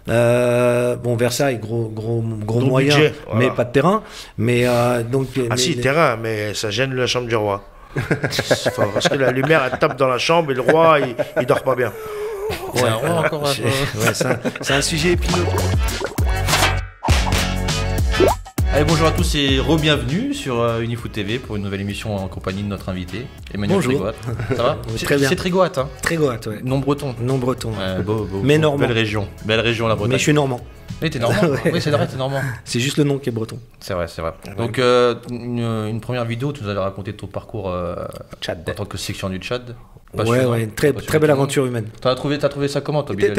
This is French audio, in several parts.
Bon, Versailles, gros moyen, budget, mais voilà. pas de terrain. Mais donc. Ah si, terrain, mais ça gêne la chambre du roi. Parce que la lumière, elle tape dans la chambre et le roi, il dort pas bien. Ouais, c'est un sujet épineux. Allez, bonjour à tous et re-bienvenue sur Unifoot TV pour une nouvelle émission en compagnie de notre invité, Emmanuel Trégoat. Ça va? Très bien. C'est Trégoat, hein? Trégoat, ouais. Non breton. Non breton. Beau, mais normand. Belle région la Bretagne. Mais je suis normand. Oui, t'es normand. Ouais. Oui, c'est vrai, t'es normand. C'est juste le nom qui est breton. C'est vrai. Donc, une première vidéo, tu nous avais raconté ton parcours Tchad. en tant que section du Tchad. Ouais, une très belle aventure humaine. T'as trouvé ça comment, toi, Bilal?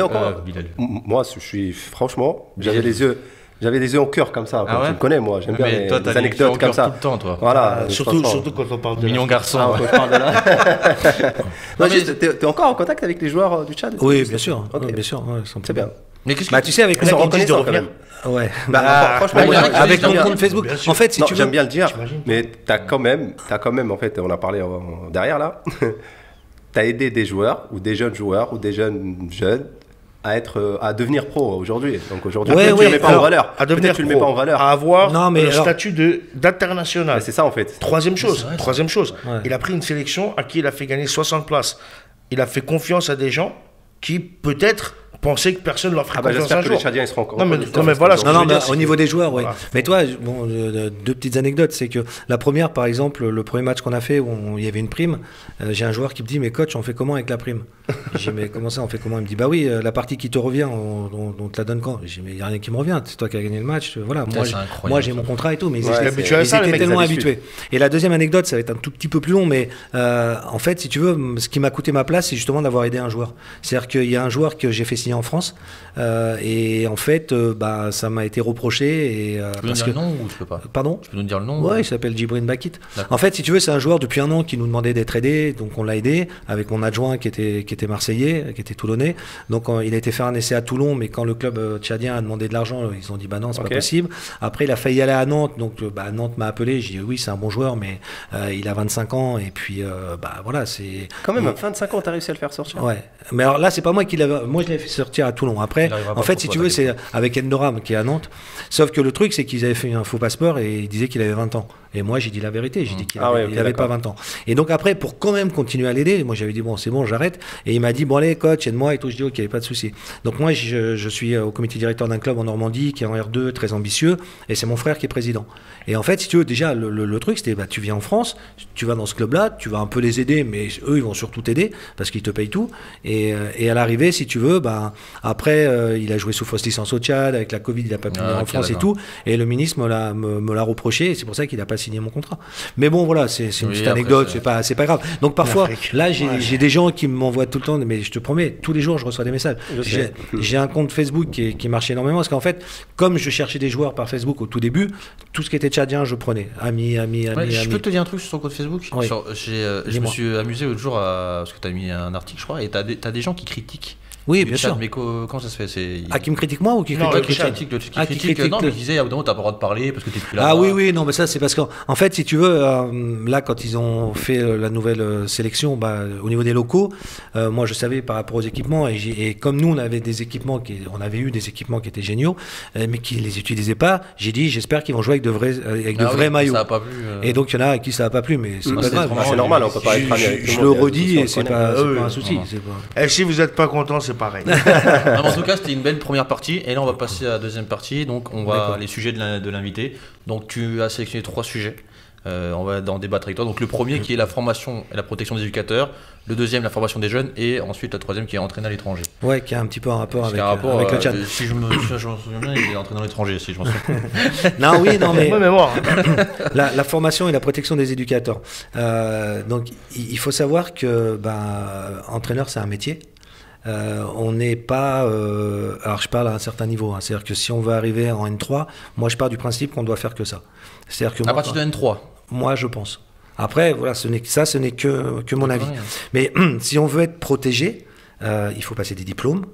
Bilal. Moi, je suis franchement, j'avais les yeux en cœur comme ça. Ah ouais? Tu me connais, moi, j'aime bien Mais toi, les t'as anecdotes comme ça. tout le temps, toi. Voilà, Surtout quand on parle de Mignon garçon. Ah, ouais. quand je parle de là. Non, Non, juste, t'es encore en contact avec les joueurs du Tchad? Oui, bien sûr. Ok. Ouais, bien sûr. Ouais, C'est bien. Mais qu'est-ce Bah, que tu sais, avec Ils sont les indices de reconnaissants quand revenir. même. Ouais. Franchement, il y en a qui Avec disent mon bien. compte Facebook. Bien sûr. En fait, si non, tu veux. j'aime bien le dire, J'imagine. mais t'as quand même, en fait, on a parlé derrière là, t'as aidé des joueurs ou des jeunes jeunes à devenir pro aujourd'hui. Donc aujourd'hui, Ouais, peut-être tu le mets pas en alors, valeur. à devenir Peut-être tu le mets pas en valeur. à avoir Non, mais le alors- statut d'international. Mais c'est ça en fait. Troisième chose, vrai, ça. Ouais. il a pris une sélection à qui il a fait gagner 60 places. Il a fait confiance à des gens qui peut-être pensaient que personne ne leur ferait Ah bah confiance j'espère un que les jour. Tchadiens ils seront encore. Non, mais reconnaissants. voilà, ce que Non, je non, veux dire, bah, c'est au que- niveau des joueurs, ouais. Voilà. Mais toi, bon, deux petites anecdotes. C'est que la première, par exemple, le premier match qu'on a fait, où il y avait une prime, j'ai un joueur qui me dit, mais coach, on fait comment avec la prime? J'ai dit, mais comment ça, on fait comment? Il me dit, bah oui, la partie qui te revient, on te la donne quand? J'ai dit, mais il n'y a rien qui me revient, c'est toi qui as gagné le match. Voilà, Putain, c'est incroyable, moi j'ai mon contrat et tout, mais ils Ouais, étaient, c'est habitué à ça, les ils étaient mecs, tellement ils habituent. habitués. Et la deuxième anecdote, ça va être un tout petit peu plus long, mais en fait, si tu veux, ce qui m'a coûté ma place, c'est justement d'avoir aidé un joueur. C'est-à-dire qu'il y a un joueur que j'ai fait signer en France, et en fait, bah, ça m'a été reproché. Et, Tu peux nous parce dire que, le nom ou tu peux pas? pardon? Tu peux nous dire le nom? Ouais, il s'appelle Djibril Bakit. D'accord. En fait, si tu veux, c'est un joueur depuis un an qui nous demandait d'être aidé, donc on l'a aidé avec mon adjoint qui était marseillais, qui était toulonnais. Donc il a été faire un essai à Toulon, mais quand le club tchadien a demandé de l'argent, ils ont dit bah non, c'est Ok. pas possible. Après, il a failli aller à Nantes, donc bah, Nantes m'a appelé. J'ai dit oui, c'est un bon joueur, mais il a 25 ans et puis bah voilà, c'est Quand même, à 25 ans, t'as réussi à le faire sortir. ouais. Mais alors là, c'est pas moi qui l'avais. Moi, je l'avais fait sortir à Toulon. Après, Il arrivera en pas fait, pour si toi, tu veux, c'est t'inquiète avec Endoram qui est à Nantes. Sauf que le truc, c'est qu'ils avaient fait un faux passeport et ils disaient qu'il avait 20 ans. Et moi, j'ai dit la vérité. J'ai dit qu'il Ah avait, ouais, ok, il avait pas d'accord. 20 ans. Et donc après, pour quand même continuer à l'aider, moi, j'avais dit bon, c'est bon, j'arrête. Et il m'a dit bon, allez, coach, aide-moi et tout. Je dis ok, pas de souci. Donc moi, je suis au comité directeur d'un club en Normandie qui est en R2, très ambitieux, et c'est mon frère qui est président. Et en fait, si tu veux, déjà, le truc, c'était bah, tu viens en France, tu vas dans ce club-là, tu vas un peu les aider, mais eux, ils vont surtout t'aider parce qu'ils te payent tout. Et à l'arrivée, si tu veux, bah, après, il a joué sous fausse licence au Tchad, avec la Covid, il n'a pas pu venir en ok, France et d'accord. tout. Et le ministre me l'a reproché, et c'est pour ça qu'il n'a pas signé mon contrat. Mais bon, voilà, c'est une Oui, petite après, anecdote, c'est- c'est pas grave. Donc parfois, L'Afrique. là, j'ai des gens qui m'envoient tout le temps, mais je te promets, tous les jours, je reçois des messages. Je sais. J'ai un compte Facebook qui marche énormément, parce qu'en fait, comme je cherchais des joueurs par Facebook au tout début, tout ce qui était tchadien, je prenais. Amis. Ouais, je peux te dire un truc sur ton compte Facebook? Oui. Je me Dis-moi. suis amusé l'autre jour parce que tu as mis un article, je crois, et tu as des gens qui critiquent. Oui, le bien chat, sûr. mais comment ça se fait? Ah, qui me critique moi ou qui Non, critique le le qui chat critique, qui Ah, qui critique, critique non, le- mais qui disait, à bout d'un moment, t'as pas le droit de parler parce que t'es plus là. Ah oui, non, mais ça, c'est parce qu'en fait, si tu veux, là, quand ils ont fait la nouvelle sélection, bah, au niveau des locaux, moi, je savais par rapport aux équipements, et comme nous, on avait on avait eu des équipements qui étaient géniaux, mais qui les utilisaient pas, j'ai dit, j'espère qu'ils vont jouer avec de vrais maillots. Ça a pas plu. Et donc, il y en a à qui ça n'a pas plu, mais c'est pas c'est grave. trop C'est normal, on peut pas être ami avec tout Je le le monde, redis, et on c'est le pas connaît. un Oui, souci. non. c'est pas- Et si vous n'êtes pas content, c'est pareil. Non, mais en tout cas, c'était une belle première partie. Et là, on va passer à la deuxième partie. Donc, on va D'accord. les sujets de l'invité. Donc, tu as sélectionné 3 sujets. On va en débattre avec toi. Donc, le premier qui est la formation et la protection des éducateurs. Le deuxième, la formation des jeunes. Et ensuite, le troisième qui est entraîné à l'étranger. Ouais, qui a un petit peu un rapport Parce avec, qu'il y a un rapport, avec le Tchad. si je me souviens bien, il est entraîné à l'étranger, si je m'en souviens. Non, oui, non, mais. Moi, mémoire. La formation et la protection des éducateurs. Donc, il faut savoir que entraîneur, c'est un métier. On n'est pas. Alors, je parle à un certain niveau. C'est-à-dire que si on veut arriver en N3, moi, je pars du principe qu'on doit faire que ça. C'est-à-dire que À partir de N3. moi, je pense. Après, voilà, ce n'est que mon avis. Ouais. Mais si on veut être protégé, il faut passer des diplômes.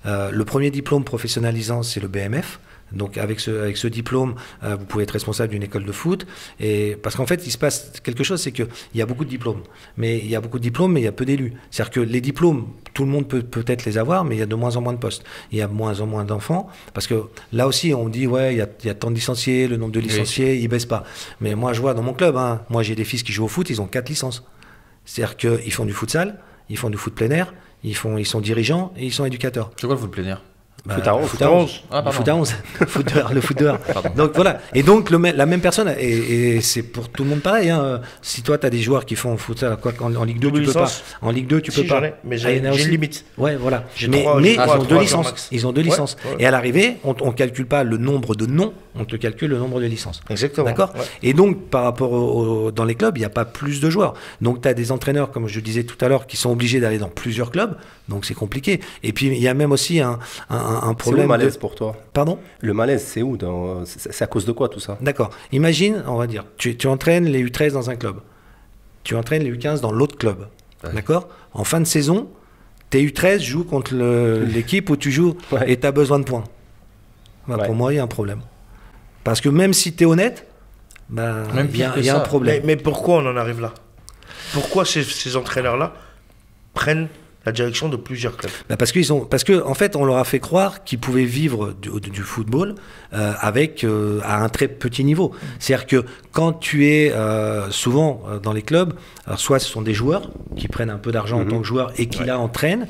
Le premier diplôme professionnalisant, c'est le BMF. Donc avec ce diplôme, vous pouvez être responsable d'une école de foot. Et parce qu'en fait, il se passe quelque chose, c'est qu'il y a beaucoup de diplômes. Mais il y a beaucoup de diplômes, mais il y a peu d'élus. C'est-à-dire que les diplômes, tout le monde peut peut-être les avoir, mais il y a de moins en moins de postes. Il y a de moins en moins d'enfants. Parce que là aussi, on dit, ouais, il y a tant de licenciés, le nombre de licenciés, il baisse pas. Mais moi, je vois dans mon club, hein, moi j'ai des fils qui jouent au foot, ils ont 4 licences. C'est-à-dire qu'ils font du futsal, ils font du foot plein air, ils sont dirigeants et ils sont éducateurs. C'est quoi le foot plein air? Foot à 11. Foot à 11. Ah, Le foot à 11. Le foot dehors. Donc voilà. Et donc la même personne, et c'est pour tout le monde pareil. Hein. Si toi tu as des joueurs qui font foot en Ligue 2, tu peux pas. En Ligue 2, tu peux pas. Mais j'ai une limite. Ouais, voilà. J'ai mais trois ils ont 2 joueurs licences. max. Ils ont 2 licences. Ouais. Et à l'arrivée, on calcule pas le nombre de noms, on te calcule le nombre de licences. Exactement. D'accord. Ouais. Et donc par rapport dans les clubs, il n'y a pas plus de joueurs. Donc tu as des entraîneurs, comme je disais tout à l'heure, qui sont obligés d'aller dans plusieurs clubs. Donc c'est compliqué. Et puis il y a même aussi un problème. C'est où le malaise pour toi? Pardon? Le malaise, c'est où c'est à cause de quoi tout ça? D'accord. Imagine, on va dire, tu entraînes les U13 dans un club. Tu entraînes les U15 dans l'autre club. Ouais. D'accord? En fin de saison, tes U13 jouent contre l'équipe où tu joues Ouais. et tu as besoin de points. Bah, Ouais. Pour moi, il y a un problème. Parce que même si tu es honnête, bah, Même il y a, pire que il y a un ça. problème. Mais pourquoi on en arrive là? Pourquoi ces entraîneurs-là prennent la direction de plusieurs clubs? Bah parce que en fait, on leur a fait croire qu'ils pouvaient vivre du football à un très petit niveau. C'est-à-dire que quand tu es souvent dans les clubs, alors soit ce sont des joueurs qui prennent un peu d'argent en tant que joueurs et qui là entraînent,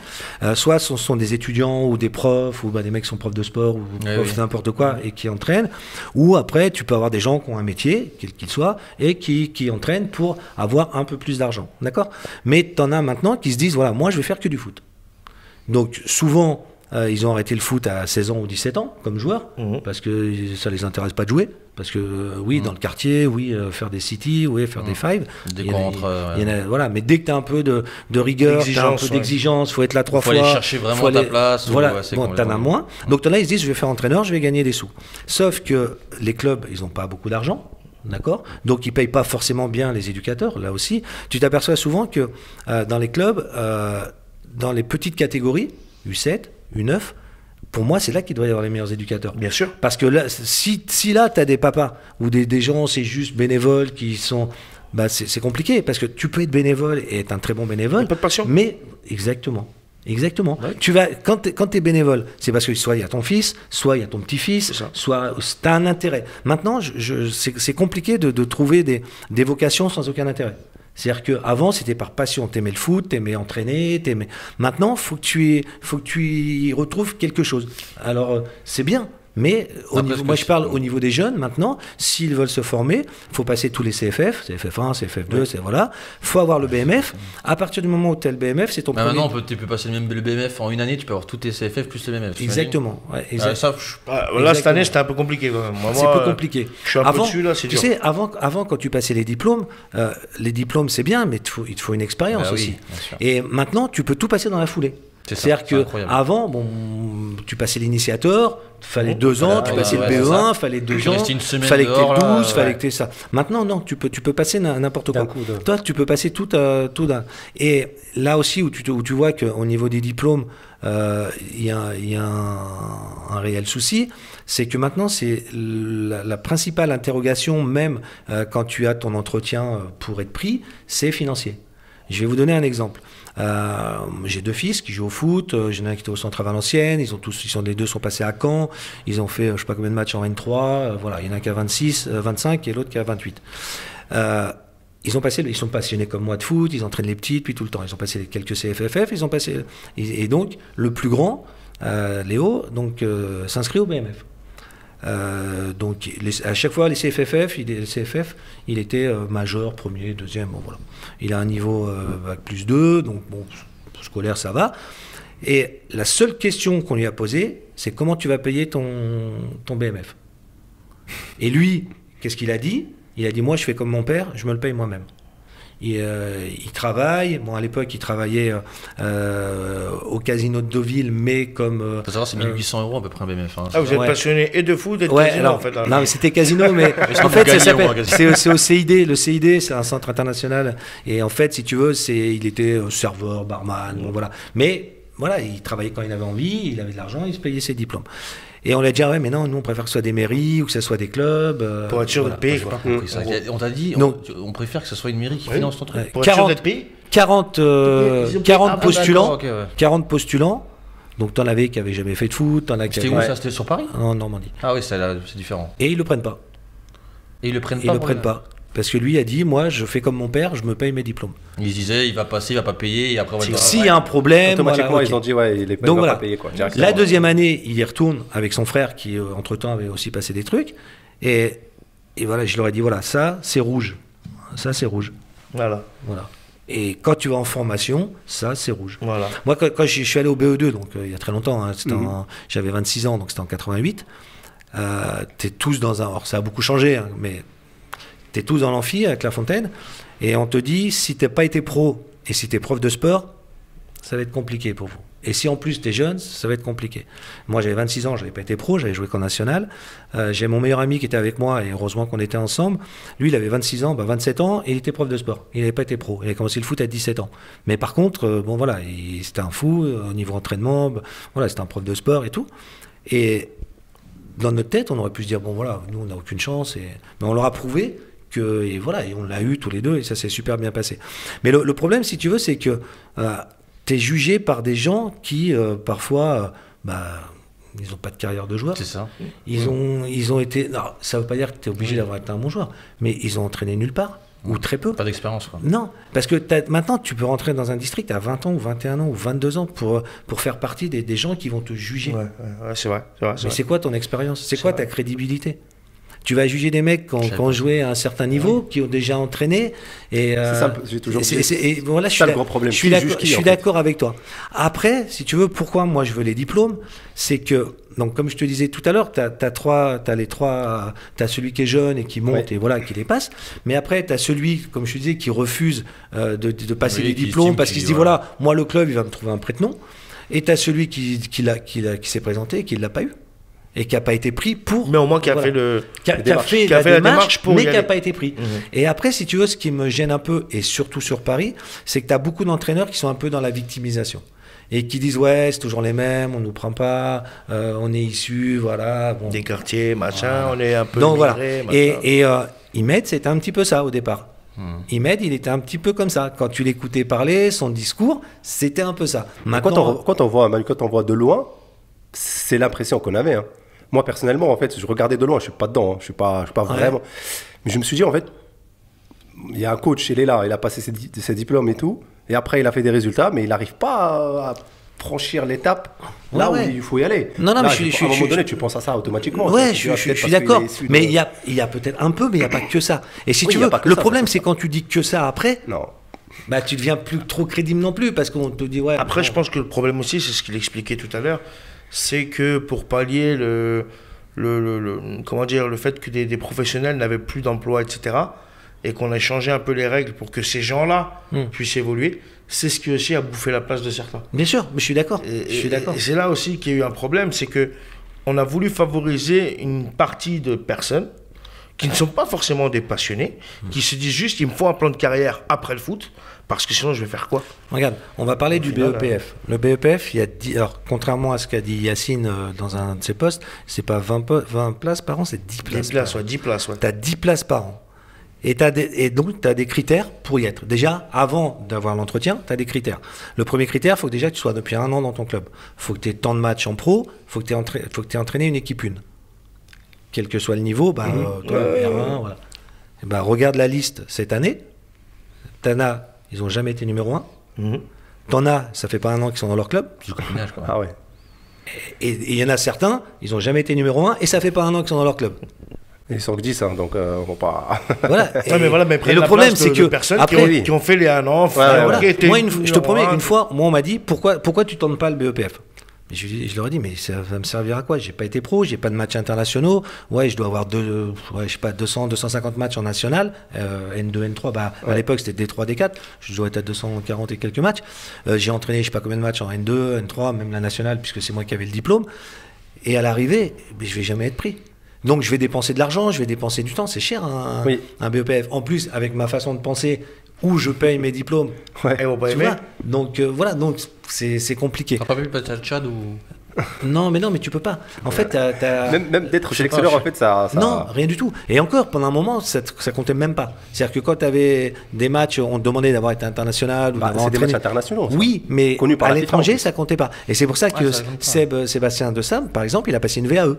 soit ce sont des étudiants ou des profs ou des mecs qui sont profs de sport ou profs n'importe quoi et qui entraînent. Ou après, tu peux avoir des gens qui ont un métier, quel qu'il soit, et qui entraînent pour avoir un peu plus d'argent. D'accord? Mais tu en as maintenant qui se disent, voilà, moi je vais faire que du foot. Donc souvent, ils ont arrêté le foot à 16 ans ou 17 ans comme joueurs, parce que ça les intéresse pas de jouer. Parce que dans le quartier, faire des city, faire des five. Dès qu'on rentre, voilà. Mais dès que tu as un peu de rigueur, tu as un peu d'exigence, faut être là 3 fois. Faut aller chercher vraiment ta place. Voilà, c'est bon, t'en as moins. Donc là, ils se disent, je vais faire entraîneur, je vais gagner des sous. Sauf que les clubs, ils n'ont pas beaucoup d'argent. D'accord? Donc ils ne payent pas forcément bien les éducateurs, là aussi. Tu t'aperçois souvent que dans les clubs, dans les petites catégories, U7, U9, pour moi, c'est là qu'il doit y avoir les meilleurs éducateurs. Bien sûr. Parce que là, si là, tu as des papas ou des gens, c'est juste bénévoles qui sont... Bah, c'est compliqué, parce que tu peux être bénévole et être un très bon bénévole. Pas de passion. Mais, exactement. Ouais. Tu vas, quand tu es bénévole, c'est parce que soit il y a ton fils, soit il y a ton petit-fils, soit tu as un intérêt. Maintenant, c'est compliqué de trouver des vocations sans aucun intérêt. C'est-à-dire qu'avant, c'était par passion. Tu aimais le foot, tu aimais entraîner, Maintenant, il faut que tu y retrouves quelque chose. Alors, c'est bien. Mais moi je parle au niveau des jeunes maintenant, s'ils veulent se former, il faut passer tous les CFF, CFF1, CFF2, voilà. Il faut avoir le BMF. À partir du moment où tu as le BMF, c'est ton premier... Maintenant, tu peux passer le BMF en une année, tu peux avoir tous tes CFF plus le BMF. Exactement. Ouais, Là, cette année, c'était un peu compliqué. C'est un peu compliqué. Je suis un peu dessus, là, c'est dur. Tu sais, avant, quand tu passais les diplômes, c'est bien, mais il te faut une expérience aussi. Et maintenant, tu peux tout passer dans la foulée. C'est-à-dire qu'avant, tu passais l'initiateur, fallait 2 ans, tu passais le BE1, fallait 2 ans, fallait que tu aies le 12, fallait que tu aies ça. Maintenant, non, tu peux passer n'importe quoi. Toi, tu peux passer tout d'un. Et là aussi, où tu vois qu'au niveau des diplômes, il y a un réel souci, c'est que maintenant, c'est la principale interrogation, même quand tu as ton entretien pour être pris, c'est financier. Je vais vous donner un exemple. J'ai 2 fils qui jouent au foot. J'en ai un qui était au centre à Valenciennes. Les 2 sont passés à Caen. Ils ont fait je ne sais pas combien de matchs en N3. Voilà, il y en a un qui a 25 et l'autre qui a 28. Ils sont passionnés comme moi de foot. Ils entraînent les petites depuis tout le temps. Ils ont passé quelques CFFF. Et donc le plus grand, Léo, s'inscrit au BMF. Donc à chaque fois les CFF, il était major, premier, deuxième, bon voilà. Il a un niveau bac plus 2, donc bon, scolaire ça va. Et la seule question qu'on lui a posée, c'est comment tu vas payer ton BMF. Et lui, qu'est-ce qu'il a dit? Il a dit, moi je fais comme mon père, je me le paye moi-même. Il travaille. Bon, à l'époque, il travaillait au casino de Deauville, mais comme... faut savoir, c'est 1800 € à peu près un BMF. Hein. Vous êtes passionné et de foot et de casino, alors, en fait. Non, mais c'était casino, mais en fait, c'est au CID. Le CID, c'est un centre international. Et en fait, si tu veux, il était serveur, barman, bon, voilà. Mais voilà, il travaillait quand il avait envie, il avait de l'argent, il se payait ses diplômes. Et on lui a dit, ah ouais, mais non, nous on préfère que ce soit des mairies ou que ce soit des clubs. Pour être sûr voilà. de payer, J'ai quoi. pas compris ça. On t'a dit, Non. on préfère que ce soit une mairie qui Oui. finance ton truc. Ouais. Pour être sûr 40, d'être payé. 40, Ils ont 40 payé- postulants, d'accord, ok, ouais. 40 postulants. Donc t'en avais qui n'avaient jamais fait de foot, t'en as qui C'était où avaient... ça? C'était sur Paris? En Normandie. Ah oui, c'est différent. Et ils le prennent pas. Et ils le prennent Ils pas? le prennent pas. Parce que lui a dit, moi je fais comme mon père, je me paye mes diplômes. Ils se disaient, il va passer, il va pas payer, et après on va dire, S'il y a un problème, Automatiquement, voilà, ils ok. ont dit, ouais, il Donc va voilà. pas payer, quoi. directement. La deuxième année, il y retourne avec son frère qui, entre-temps, avait aussi passé des trucs. Et voilà, je leur ai dit, voilà, ça, c'est rouge. Ça, c'est rouge. Voilà. Voilà. Et quand tu vas en formation, ça, c'est rouge. Voilà. Moi, quand je suis allé au BE2, donc il y a très longtemps, hein, j'avais 26 ans, donc c'était en 88, t'es tous dans un... Alors, ça a beaucoup changé, hein, mais t'es tous dans l'amphi avec La Fontaine, et on te dit, si t'as pas été pro, et si t'es prof de sport, ça va être compliqué pour vous. Et si en plus t'es jeune, ça va être compliqué. Moi, j'avais 26 ans, j'avais pas été pro, j'avais joué qu'en national. J'ai mon meilleur ami qui était avec moi, et heureusement qu'on était ensemble. Lui, il avait 26 ans, 27 ans, et il était prof de sport. Il n'avait pas été pro. Il a commencé le foot à 17 ans. Mais par contre, bon voilà, c'était un fou au niveau entraînement. Voilà, c'était un prof de sport et tout. Et dans notre tête, on aurait pu se dire, bon voilà, nous, on n'a aucune chance. Mais on leur a prouvé que, et voilà, et on l'a eu tous les deux, et ça s'est super bien passé. Mais le problème, si tu veux, c'est que tu es jugé par des gens qui, parfois, ils n'ont pas de carrière de joueur. c'est ça. Ils ont été... Non, ça ne veut pas dire que tu es obligé d'avoir été un bon joueur, mais ils ont entraîné nulle part, ou très peu. Pas d'expérience, quoi. Non, parce que maintenant, tu peux rentrer dans un district à 20 ans, ou 21 ans, ou 22 ans pour faire partie des gens qui vont te juger. Ouais, c'est vrai. C'est vrai, c'est Mais vrai. c'est quoi ton expérience? C'est quoi ta crédibilité? Tu vas juger des mecs qui ont joué à un certain niveau, qui ont déjà entraîné. Et, C'est ça, j'ai toujours dit. et voilà, C'est ça le gros problème. Je suis Qui juge qui, je suis en fait d'accord avec toi. Après, si tu veux, pourquoi moi je veux les diplômes, c'est que, donc comme je te disais tout à l'heure, t'as celui qui est jeune et qui monte et voilà, qui les passe. Mais après, t'as celui, comme je te disais, qui refuse de passer Oui, les qui diplômes estime parce qu'il se dit voilà, moi le club, il va me trouver un prête-nom. Et t'as celui qui s'est présenté et qui ne l'a pas eu. Et qui n'a pas été pris pour... Mais au moins qui a voilà. fait le. Qui a fait qui a la fait la démarche, démarche pour mais y qui n'a aller. pas été pris. Et après, si tu veux, ce qui me gêne un peu, et surtout sur Paris, c'est que tu as beaucoup d'entraîneurs qui sont un peu dans la victimisation. Et qui disent, ouais, c'est toujours les mêmes, on ne nous prend pas, on est issus, voilà. Bon. Des quartiers, machin, on est un peu. Donc voilà. migrés, machin. Et Imed, c'était un petit peu ça au départ. Imed, il était un petit peu comme ça. Quand tu l'écoutais parler, son discours, c'était un peu ça. Maintenant, Quand on voit de loin, c'est l'impression qu'on avait. Hein. Moi, personnellement, en fait, je regardais de loin, je ne suis pas dedans, hein. je suis pas vraiment. Mais je me suis dit, en fait, il y a un coach, il est là, il a passé ses diplômes et tout, et après, il a fait des résultats, mais il n'arrive pas à franchir l'étape là où il faut y aller. Non, là, mais à un moment donné, tu penses à ça automatiquement. Ouais, Tu vois, je peut-être suis parce d'accord. qu'il est issu de- Mais il y a peut-être un peu, mais il n'y a pas que ça. Et si Oui, tu il y a veux, pas que le ça, problème, c'est c'est ça. quand tu dis que ça après, Non. bah, tu deviens plus trop crédible non plus, parce qu'on te dit, ouais. Après, bon. je pense que le problème aussi, c'est ce qu'il expliquait tout à l'heure, c'est que pour pallier comment dire, le fait que des professionnels n'avaient plus d'emploi, etc., et qu'on a changé un peu les règles pour que ces gens-là puissent évoluer, c'est ce qui aussi a bouffé la place de certains. Bien sûr, mais je suis d'accord. Je suis d'accord. Et c'est là aussi qu'il y a eu un problème, c'est que on a voulu favoriser une partie de personnes qui ne sont pas forcément des passionnés, qui se disent juste il me faut un plan de carrière après le foot, parce que sinon je vais faire quoi? Regarde, on va parler Au du final, BEPF. Le BEPF, il y a alors, contrairement à ce qu'a dit Yacine dans un de ses postes, c'est pas 20 places par an, c'est 10 places. 10 places, ouais, 10 places, ouais. Tu as 10 places par an. Et donc, tu as des critères pour y être. Déjà, avant d'avoir l'entretien, tu as des critères. Le premier critère, il faut déjà que tu sois depuis 1 an dans ton club. Il faut que tu aies tant de matchs en pro, il faut que tu aies entraîné une équipe 1. Quel que soit le niveau, toi, R1, voilà. Et regarde la liste cette année. T'en as, ils n'ont jamais été numéro 1. T'en as, ça fait pas 1 an qu'ils sont dans leur club. Du copinage, quoi. Ah ouais. Et il y en a certains, ils n'ont jamais été numéro 1 et ça fait pas 1 an qu'ils sont dans leur club. Ils sont que 10, hein, donc on va pas. Voilà. Ouais, mais voilà, mais et prennent le la problème, place c'est de que personnes après, qui ont fait les 1 an. voilà. qui étaient Moi, je te promets, numéro un. une fois, moi, on m'a dit pourquoi tu tentes pas le BEPF. Et je leur ai dit, mais ça va me servir à quoi? J'ai pas été pro, j'ai pas de matchs internationaux. Ouais, je dois avoir 200, 250 matchs en national. N2, N3, à l'époque c'était D3, D4. Je dois être à 240 et quelques matchs. J'ai entraîné, je sais pas combien de matchs en N2, N3, même la nationale, puisque c'est moi qui avais le diplôme. Et à l'arrivée, je vais jamais être pris. Donc je vais dépenser de l'argent, je vais dépenser du temps. C'est cher un BEPF. En plus, avec ma façon de penser, ou je paye mes diplômes. Et on va Tu aimer. vois, donc voilà, donc c'est compliqué. T'as pas vu passer le Tchad ou. Non, mais tu peux pas. En fait, Même d'être je sais pas, sélectionneur, en fait, ça... Non, rien du tout. Et encore, pendant un moment, ça comptait même pas. C'est-à-dire que quand tu avais des matchs, on te demandait d'avoir été international ou Bah, d'avoir c'est des entraîné. matchs internationaux. ça. Oui, mais Connus par à la FIFA, l'étranger, en plus. ça comptait pas. Et c'est pour ça que ça compte pas. Sébastien De Sam, par exemple, il a passé une VAE.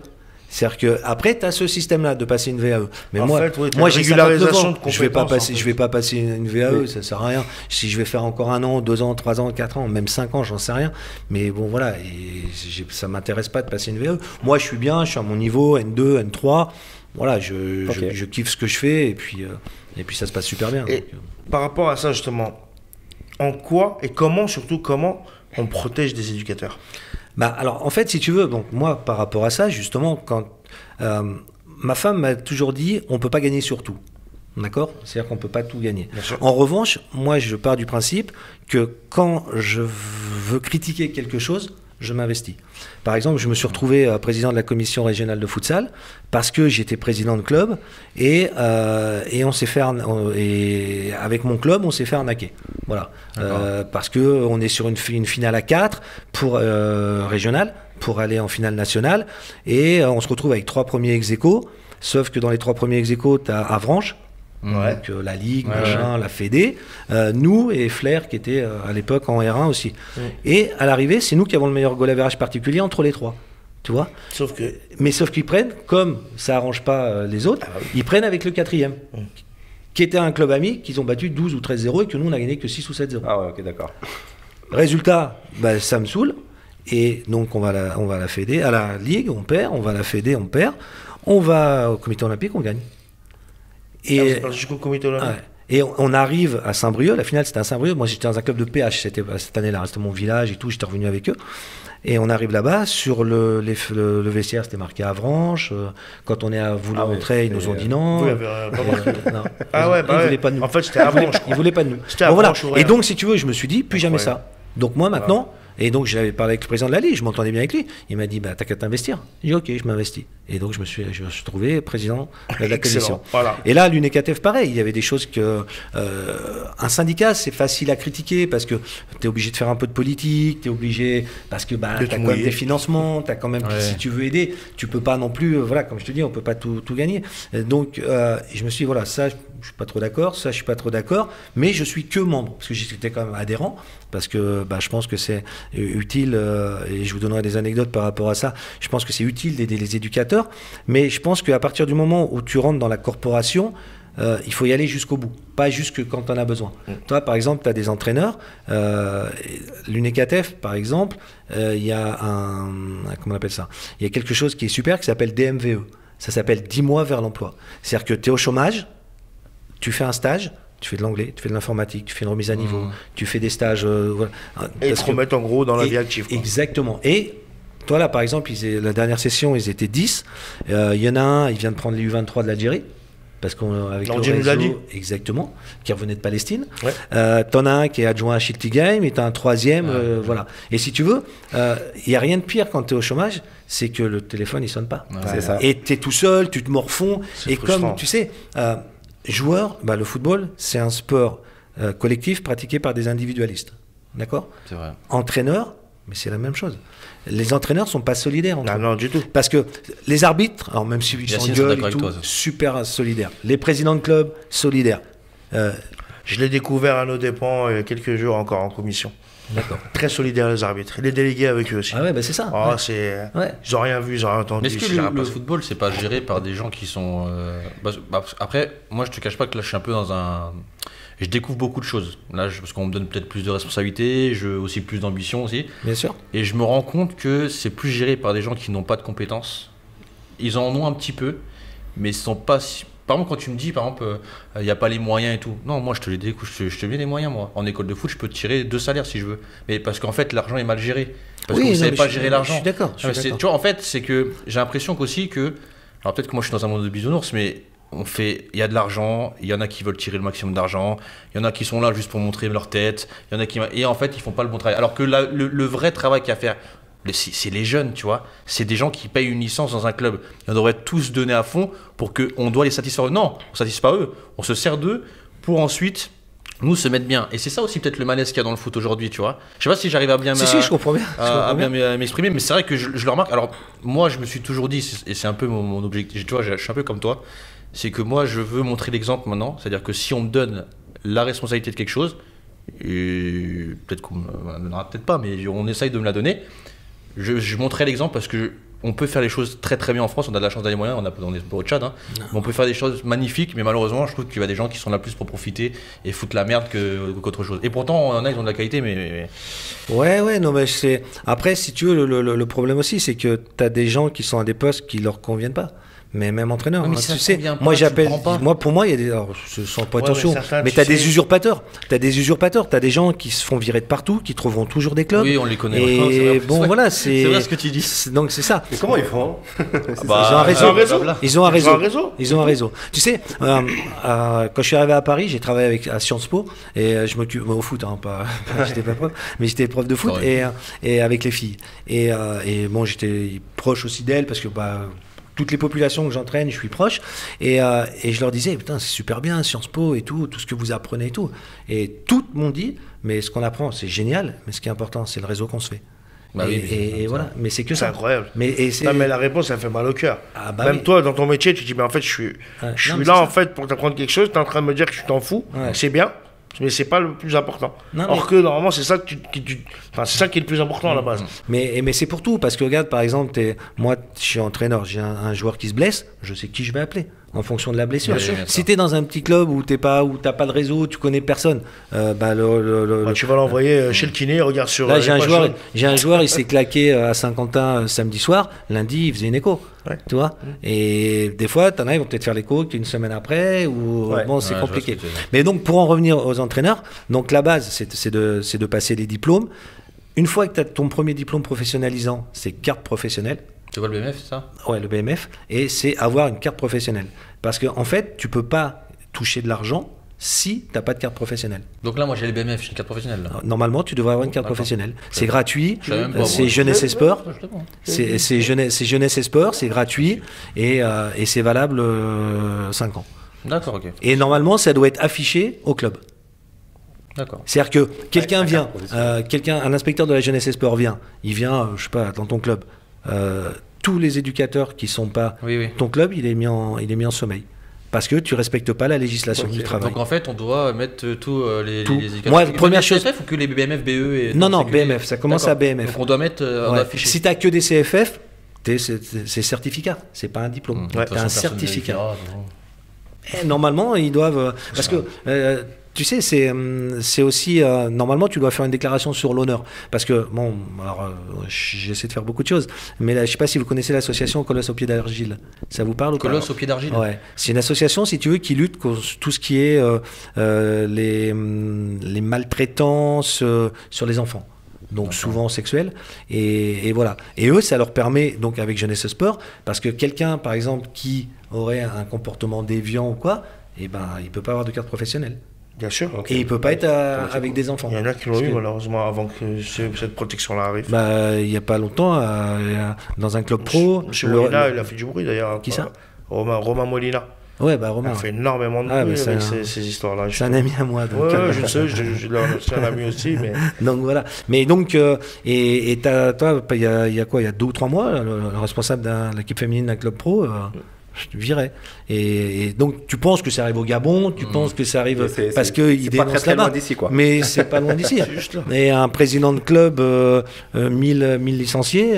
C'est-à-dire que après, tu as ce système-là de passer une VAE. Mais En moi, fait, oui, t'as moi une j'ai régularisation 59 ans. de Je vais pas compétences, passer, en fait. je vais pas passer une VAE, ça sert à rien. Si je vais faire encore 1 an, 2 ans, 3 ans, 4 ans, même 5 ans, j'en sais rien. Mais bon, voilà, et ça m'intéresse pas de passer une VAE. Moi, je suis bien, je suis à mon niveau, N2, N3. Voilà, je kiffe ce que je fais et puis ça se passe super bien. Et Donc, par rapport à ça, justement, en quoi et comment, surtout comment on protège des éducateurs? Bah, alors, en fait, si tu veux, donc moi, par rapport à ça, justement, quand ma femme m'a toujours dit, on peut pas gagner sur tout. D'accord? C'est-à-dire qu'on peut pas tout gagner. Bien sûr. En revanche, moi, je pars du principe que quand je veux critiquer quelque chose, je m'investis. Par exemple, je me suis retrouvé président de la commission régionale de futsal parce que j'étais président de club et on s'est fait et avec mon club, on s'est fait arnaquer. Voilà. Parce que on est sur une finale à 4 pour régionale pour aller en finale nationale et on se retrouve avec 3 premiers ex-aequo, sauf que dans les 3 premiers ex-aequo, tu as Avranches. Ouais. Donc la Ligue, machin, la Fédé, nous et Flair qui était à l'époque en R1 aussi. Et à l'arrivée, c'est nous qui avons le meilleur goal average particulier entre les 3. Tu vois? Sauf que Mais sauf qu'ils prennent, comme ça arrange pas les autres, ils prennent avec le 4e, qui était un club ami qu'ils ont battu 12 ou 13-0 et que nous on a gagné que 6 ou 7-0. Ah ouais, ok, d'accord. Résultat, bah, ça me saoule. Et donc on va à la Fédé, à la Ligue, on perd, on va à la Fédé, on perd, on va au comité olympique, on gagne. Et jusqu'au comité olympique. Ouais. Et on arrive à Saint-Brieuc, la finale c'était à Saint-Brieuc, moi j'étais dans un club de PH cette année-là, c'était mon village et tout, j'étais revenu avec eux. Et on arrive là-bas, sur le vestiaire c'était marqué Avranches, quand on est à Voulons-Entrer, ils nous ont dit non. Vous l'avez pas marqué. Non. Ah ouais, Ils bah ouais. voulaient pas de nous. En fait, c'était Avranches, Ils voulaient pas de nous. C'était Bon, voilà. Avranches ou rien. Et donc si tu veux, je me suis dit, plus jamais Incroyable. ça. Donc moi maintenant, et donc j'avais parlé avec le président de la Ligue, je m'entendais bien avec lui, il m'a dit, bah t'as qu'à t'investir. J'ai dit, ok, je m'investis. Et donc je me suis trouvé président de la Excellent. commission. Voilà. Et là, l'UNECATF, pareil, il y avait des choses que... un syndicat, c'est facile à critiquer parce que tu es obligé de faire un peu de politique, tu es obligé... Parce que bah, De tu te as quand même mouiller. des financements, tu as quand même... Ouais. Si tu veux aider, tu peux pas non plus... voilà, comme je te dis, on peut pas tout gagner. Donc, je me suis dit, voilà, ça, je suis pas trop d'accord, ça, je suis pas trop d'accord, mais je suis que membre, parce que j'étais quand même adhérent, parce que bah, je pense que c'est utile, et je vous donnerai des anecdotes par rapport à ça, je pense que c'est utile d'aider les éducateurs, mais je pense qu'à partir du moment où tu rentres dans la corporation, il faut y aller jusqu'au bout, pas juste quand on a besoin. Toi, par exemple, tu as des entraîneurs, l'UNECATF, par exemple, il y a comment on appelle ça? Il y a quelque chose qui est super qui s'appelle DMVE. Ça s'appelle 10 mois vers l'emploi. C'est-à-dire que tu es au chômage, tu fais un stage, tu fais de l'anglais, tu fais de l'informatique, tu fais une remise à niveau, tu fais des stages. Voilà. Et ils Parce te que- remettent en gros dans la et- vie active. quoi. Exactement. Et toi, là, par exemple, la dernière session, ils étaient 10. Il y en a un, il vient de prendre les U23 de l'Algérie. Parce qu'avec le L'Algérie nous l'a dit. réseau, exactement, qui revenait de Palestine. Ouais. T'en as un qui est adjoint à Shilty Game, et t'as un troisième, voilà. Et si tu veux, il n'y a rien de pire quand tu es au chômage, c'est que le téléphone, il sonne pas. C'est ça. Et tu es tout seul, tu te morfonds. C'est Et frustrant. comme, tu sais, joueur, bah, le football, c'est un sport collectif pratiqué par des individualistes. D'accord? C'est vrai. Entraîneur, mais c'est la même chose. Les entraîneurs sont pas solidaires entre Non, eux. non, du tout. Parce que les arbitres, alors même s'ils Yacine, c'est s'engueulent d'accord et avec tout, toi, ça. super solidaires. Les présidents de club, solidaires. Je l'ai découvert à nos dépens il y a quelques jours encore en commission. D'accord. Très solidaires les arbitres. Et les délégués avec eux aussi. Ah ouais, bah c'est ça. Oh, ouais. c'est... Ouais. Ils ont rien vu, ils ont rien entendu. Mais est-ce que je dirais le pas. football, c'est pas géré par des gens qui sont. Après, moi, je te cache pas que là, je suis un peu dans un. Je découvre beaucoup de choses. Là, parce qu'on me donne peut-être plus de responsabilités, aussi plus d'ambition aussi. Bien sûr. Et je me rends compte que c'est plus géré par des gens qui n'ont pas de compétences. Ils en ont un petit peu, mais ils sont pas. Par exemple, quand tu me dis, par exemple, il n'y a pas les moyens et tout. Non, moi, je te mets les moyens, moi. En école de foot, je peux te tirer 2 salaires si je veux. Mais parce qu'en fait, l'argent est mal géré. Parce que vous ne savez pas gérer l'argent. Je suis d'accord. Tu vois, en fait, c'est que j'ai l'impression qu'aussi que. Alors, peut-être que moi, je suis dans un monde de bisounours, mais il y a de l'argent, il y en a qui veulent tirer le maximum d'argent, il y en a qui sont là juste pour montrer leur tête, il y en a qui. Et en fait, ils font pas le bon travail. Alors que le vrai travail qu'il y a à faire, c'est les jeunes, tu vois. C'est des gens qui payent une licence dans un club. Ils devraient tous donner à fond pour qu'on doit les satisfaire. Non, on ne satisfait pas eux. On se sert d'eux pour ensuite nous se mettre bien. Et c'est ça aussi peut-être le malaise qu'il y a dans le foot aujourd'hui, tu vois. Je sais pas si j'arrive à bien Si, je comprends bien. à bien m'exprimer, mais c'est vrai que je le remarque. Alors moi, je me suis toujours dit, et c'est un peu mon objectif, tu vois, je suis un peu comme toi, c'est que moi, je veux montrer l'exemple maintenant. C'est-à-dire que si on me donne la responsabilité de quelque chose, et peut-être qu'on ne me donnera peut-être pas, mais on essaye de me la donner, je montrerai l'exemple parce que on peut faire les choses très très bien en France, on a de la chance d'aller moyen, on est pas au Tchad, hein. Mais on peut faire des choses magnifiques, mais malheureusement je trouve qu'il y a des gens qui sont là plus pour profiter et foutre la merde qu'autre chose. Et pourtant il y en a, ils ont de la qualité, mais... Ouais, non, mais c'est... Après, si tu veux, le problème aussi, c'est que tu as des gens qui sont à des postes qui leur conviennent pas. Mais même entraîneur, Ouais, mais hein, si ça tu sais, convient pas, moi tu j'appelle, le prends pas. moi pour moi il y a des, alors, sans prétention, certains, mais tu t'as sais- des usurpateurs, t'as des gens qui se font virer de partout, qui trouveront toujours des clubs. Oui, on les connaît. Et Ouais, c'est vrai. bon, Ouais. voilà, C'est vrai ce que tu dis. Donc c'est ça. Mais comment ils font hein Ils ont un réseau. Ils ont un réseau. Ils ont un réseau. Tu sais, quand je suis arrivé à Paris, j'ai travaillé à Sciences Po et je m'occupe au foot, hein, j'étais pas prof, mais j'étais prof de foot et avec les filles. Et bon, j'étais proche aussi d'elles parce que toutes les populations que j'entraîne, je suis proche. Et je leur disais, putain, c'est super bien, Sciences Po et tout ce que vous apprenez et tout. Et toutes m'ont dit, mais ce qu'on apprend, c'est génial, mais ce qui est important, c'est le réseau qu'on se fait. Bah oui, et voilà, mais c'est que C'est ça. incroyable. Mais la réponse, ça fait mal au cœur. Ah bah Même oui. toi, dans ton métier, tu te dis, mais en fait, je suis Non, là, mais c'est en ça. fait, pour t'apprendre quelque chose, tu es en train de me dire que tu t'en fous. Ouais. C'est bien, mais c'est pas le plus important. Non, Or que, normalement, c'est ça enfin, c'est ça qui est le plus important à la base. Mais c'est pour tout, parce que regarde, par exemple, moi, je suis entraîneur, j'ai un joueur qui se blesse, je sais qui je vais appeler, en fonction de la blessure. Bien sûr. Si t'es dans un petit club où t'as pas de réseau, tu connais personne, Tu vas l'envoyer chez le kiné, regarde sur. là, les pages jaunes. j'ai un joueur, il s'est claqué à Saint-Quentin samedi soir, lundi, il faisait une écho. Ouais. Tu vois. Et des fois, t'en as, ils vont peut-être faire l'écho qu'une semaine après, ou Ouais. bon, c'est Ouais, je vois compliqué. ce que tu veux dire. Mais donc, pour en revenir aux entraîneurs, donc la base, c'est de passer les diplômes. Une fois que tu as ton premier diplôme professionnalisant, c'est carte professionnelle. Tu vois le BMF, c'est ça? Ouais, le BMF, et c'est avoir une carte professionnelle. Parce qu'en fait, tu peux pas toucher de l'argent si tu n'as pas de carte professionnelle. Donc là, moi j'ai le BMF, j'ai une carte professionnelle. Là. Normalement, tu devrais avoir une carte D'accord. professionnelle. C'est gratuit, Je savais même pas, c'est moi. jeunesse et sport. Justement. C'est jeunesse et sport, c'est gratuit, et c'est valable 5 ans. D'accord, ok. Et normalement, ça doit être affiché au club. D'accord. C'est-à-dire que quelqu'un la vient, carte un inspecteur de la jeunesse et sport vient, il vient, je sais pas, dans ton club. Tous les éducateurs qui sont pas Oui. ton club, il est mis en sommeil. Parce que tu respectes pas la législation du travail. Donc en fait, on doit mettre tous les Tout. éducateurs. Moi, Que première les chose- CFF ou que les BMF, BE et... Non, c'est que les- BMF, ça commence à D'accord. BMF. Donc on doit mettre, on Ouais. doit afficher. Si tu n'as que des CFF, c'est certificat, c'est pas un diplôme. De toute Tu as façon, un personne ne certificat. vérifiera, donc. Et normalement, ils doivent. Parce que. Tu sais, c'est aussi. Normalement, tu dois faire une déclaration sur l'honneur. Parce que, bon, alors, j'essaie de faire beaucoup de choses. Mais là, je sais pas si vous connaissez l'association Colosse au pied d'argile. Ça vous parle ou pas? Colosse au pied d'argile. Ouais. C'est une association, si tu veux, qui lutte contre tout ce qui est les maltraitances sur les enfants. Donc souvent sexuels, et voilà. Et eux, ça leur permet, donc avec Jeunesse et Sport, parce que quelqu'un, par exemple, qui aurait un comportement déviant ou quoi, eh ben, il peut pas avoir de carte professionnelle. Bien sûr. Et il peut pas être avec des enfants. Il y en a qui l'ont Parce eu, que- malheureusement, avant que cette protection-là arrive. il y a pas longtemps, dans un club pro. Monsieur le- Molina, le- il a fait du bruit d'ailleurs. Qui ça? Romain Molina. Ouais, bah Il Romain. a fait énormément de Ah, bruit mais avec c'est ces histoires-là. C'est un ami à moi. Donc, Ouais, je sais, c'est un ami aussi, mais. Donc voilà. Mais donc, et toi, il y a quoi? Il y a 2 ou 3 mois, le responsable de l'équipe féminine d'un club pro, je te virais. Et donc, tu penses que ça arrive au Gabon, tu penses que ça arrive parce qu'ils c'est pas dénoncent très là-bas. loin d'ici, quoi. Mais c'est pas loin d'ici. juste là. Et un président de club, 1000 licenciés,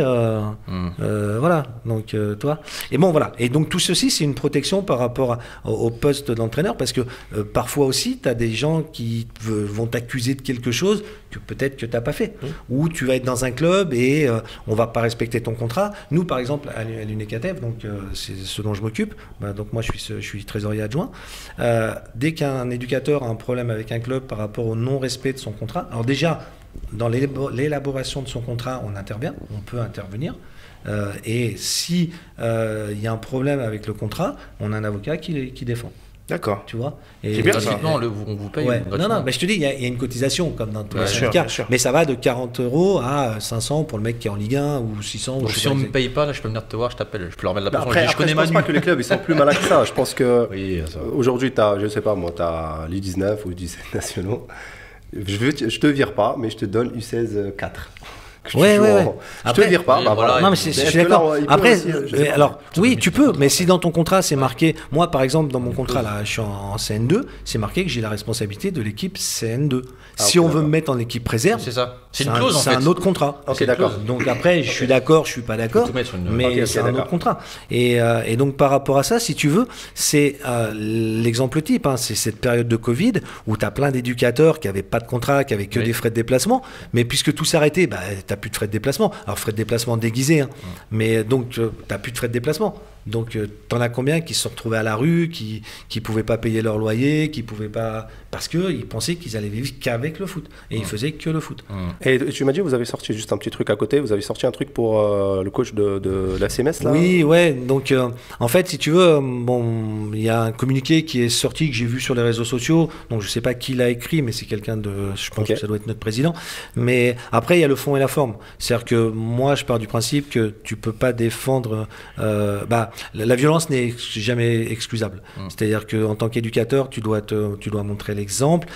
voilà. Donc, toi. Et bon, voilà. Et donc, tout ceci, c'est une protection par rapport au poste d'entraîneur, parce que parfois aussi, tu as des gens qui vont t'accuser de quelque chose que peut-être que tu n'as pas fait. Ou tu vas être dans un club et on va pas respecter ton contrat. Nous, par exemple, à l'UNECATEF, donc c'est ce dont je m'occupe, donc moi, je suis trésorier adjoint. Dès qu'un éducateur a un problème avec un club par rapport au non-respect de son contrat, alors déjà, dans l'élaboration de son contrat, on intervient, on peut intervenir. Et si il y a un problème avec le contrat, on a un avocat qui défend. D'accord. Tu vois. C'est bien ça. Gratuitement, on vous paye. Ouais. Non, gratuitement. mais je te dis, il y a une cotisation comme dans tous les Bien sûr, syndicats. bien sûr. Mais ça va de 40 € à 500 pour le mec qui est en Ligue 1 ou 600. Donc ou je sais si pas on me exactement. paye pas, là, je peux venir te voir, je t'appelle. Je peux leur mettre la Bah, pression. après, Je dis, je connais je pense Manu. pas que les clubs ils sont plus malins que ça. Je pense que Oui, ça va. aujourd'hui, je sais pas moi, tu as l'U19 ou U17 nationaux. Je te vire pas, mais je te donne U16 4. Ouais. Je Après- te vire pas. Oui, bah, voilà, voilà. Non, mais je Est-ce suis que là, d'accord. il peut Après, aussi, je sais pas. alors, oui, tu peux, mais si dans ton contrat c'est marqué, moi par exemple, dans mon contrat, là, je suis en CN2, c'est marqué que j'ai la responsabilité de l'équipe CN2. Si ok, on veut d'accord. me mettre en équipe réserve, C'est ça. C'est une un- clause en c'est fait. un autre contrat. Ok, C'est une d'accord. clause. Donc après, je suis d'accord, je suis pas d'accord, tout mettre sur une- mais Ok, c'est un d'accord. autre contrat. Et donc par rapport à ça, si tu veux, c'est l'exemple type, hein, c'est cette période de Covid où tu as plein d'éducateurs qui n'avaient pas de contrat, qui avaient que Oui. des frais de déplacement, mais puisque tout s'arrêtait, bah, tu n'as plus de frais de déplacement. Alors frais de déplacement déguisés, hein, mais donc tu n'as plus de frais de déplacement. Donc t'en as combien qui se sont retrouvés à la rue, qui pouvaient pas payer leur loyer, qui pouvaient pas parce que ils pensaient qu'ils allaient vivre qu'avec le foot et ils faisaient que le foot. Et tu m'as dit, vous avez sorti juste un petit truc à côté. Vous avez sorti un truc pour le coach de la CMS là. Oui, ouais. Donc, en fait, si tu veux, bon, il y a un communiqué qui est sorti que j'ai vu sur les réseaux sociaux. Donc, je sais pas qui l'a écrit, mais c'est quelqu'un de, je pense Ok. que ça doit être notre président. Mais après, il y a le fond et la forme. C'est-à-dire que moi, je pars du principe que tu peux pas défendre. La violence n'est jamais excusable. C'est-à-dire que en tant qu'éducateur, tu dois montrer l'exemple.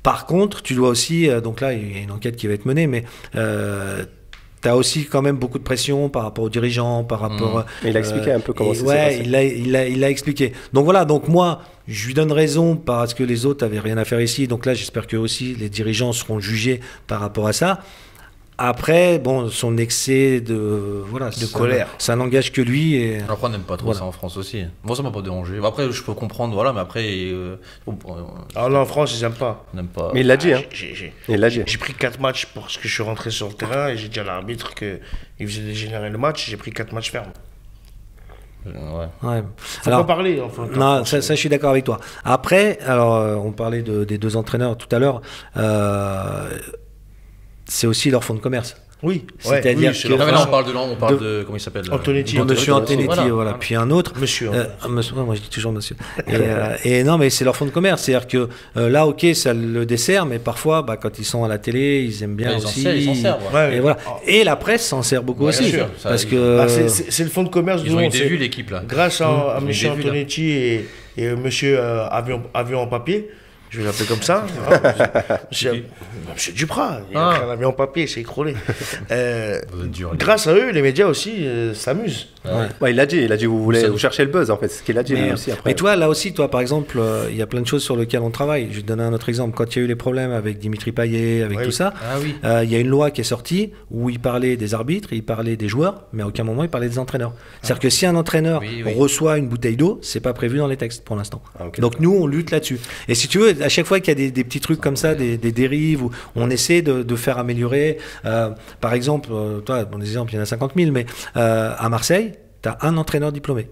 Par contre, tu dois aussi, donc là, il y a une enquête qui va être menée, mais tu as aussi quand même beaucoup de pression par rapport aux dirigeants, par rapport... Et il a expliqué un peu comment et ça s'est ouais, passé. il l'a expliqué. Donc voilà, donc moi, je lui donne raison parce que les autres avaient rien à faire ici. Donc là, j'espère que aussi les dirigeants seront jugés par rapport à ça. Après, bon, son excès de colère. ça n'engage que lui. Et... Après, on n'aime pas trop Voilà. ça en France aussi. Moi, ça m'a pas dérangé. Après, je peux comprendre, voilà, mais après, on Alors là, en France, ils n'aiment pas. n'aime pas. Mais il l'a dit, hein. J'ai Il l'a dit. pris 4 matchs parce que je suis rentré sur le terrain et j'ai dit à l'arbitre qu'il faisait dégénérer le match. J'ai pris 4 matchs fermes. Ouais. Ouais. Faut pas parler, enfin. Non, ça, je suis d'accord avec toi. Après, alors, on parlait des deux entraîneurs tout à l'heure. C'est aussi leur fonds de commerce. Oui, C'est-à-dire c'est que- Non, mais là, on parle de- de comment il s'appelle Antonetti. De Monsieur Antonetti, Antonetti, voilà. Puis un autre. Monsieur. Monsieur, ouais, moi je dis toujours monsieur. Et non, mais c'est leur fonds de commerce. C'est-à-dire que là, ok, ça le dessert, mais parfois, quand ils sont à la télé, ils aiment bien Ils aussi. s'en servent. Ouais. Ouais, Et voilà. Et la presse s'en sert beaucoup Ouais, aussi. bien sûr. Ça, Parce ils- que. Bah, c'est le fonds de commerce Ils d'où ont eu on des sait- vues, l'équipe, là. Grâce à Ils ont monsieur eu des vues, là. Antonetti et monsieur avion en papier, je vais l'appeler comme ça. Monsieur Duprat, il a Ah. pris un avion en papier, c'est écroulé. Vous êtes dur, les gars. Grâce à eux, les médias aussi s'amusent. Ouais, il a dit, vous cherchez le buzz en fait, c'est ce qu'il a dit lui Mais, aussi après. mais toi, là aussi, toi, par exemple, il y a plein de choses sur lesquelles on travaille. Je vais te donner un autre exemple. Quand il y a eu les problèmes avec Dimitri Payet, avec Oui. tout ça, Ah oui. il y a une loi qui est sortie où il parlait des arbitres, il parlait des joueurs, mais à aucun moment il parlait des entraîneurs. C'est-à-dire que si un entraîneur Oui, oui. reçoit une bouteille d'eau, c'est pas prévu dans les textes pour l'instant. Ah, ok, Donc nous, on lutte là-dessus. Et si tu veux, à chaque fois qu'il y a des petits trucs comme ça, des dérives, où on essaie de faire améliorer. Par exemple, toi, bon exemple, il y en a 50 000, mais à Marseille, tu as un entraîneur diplômé,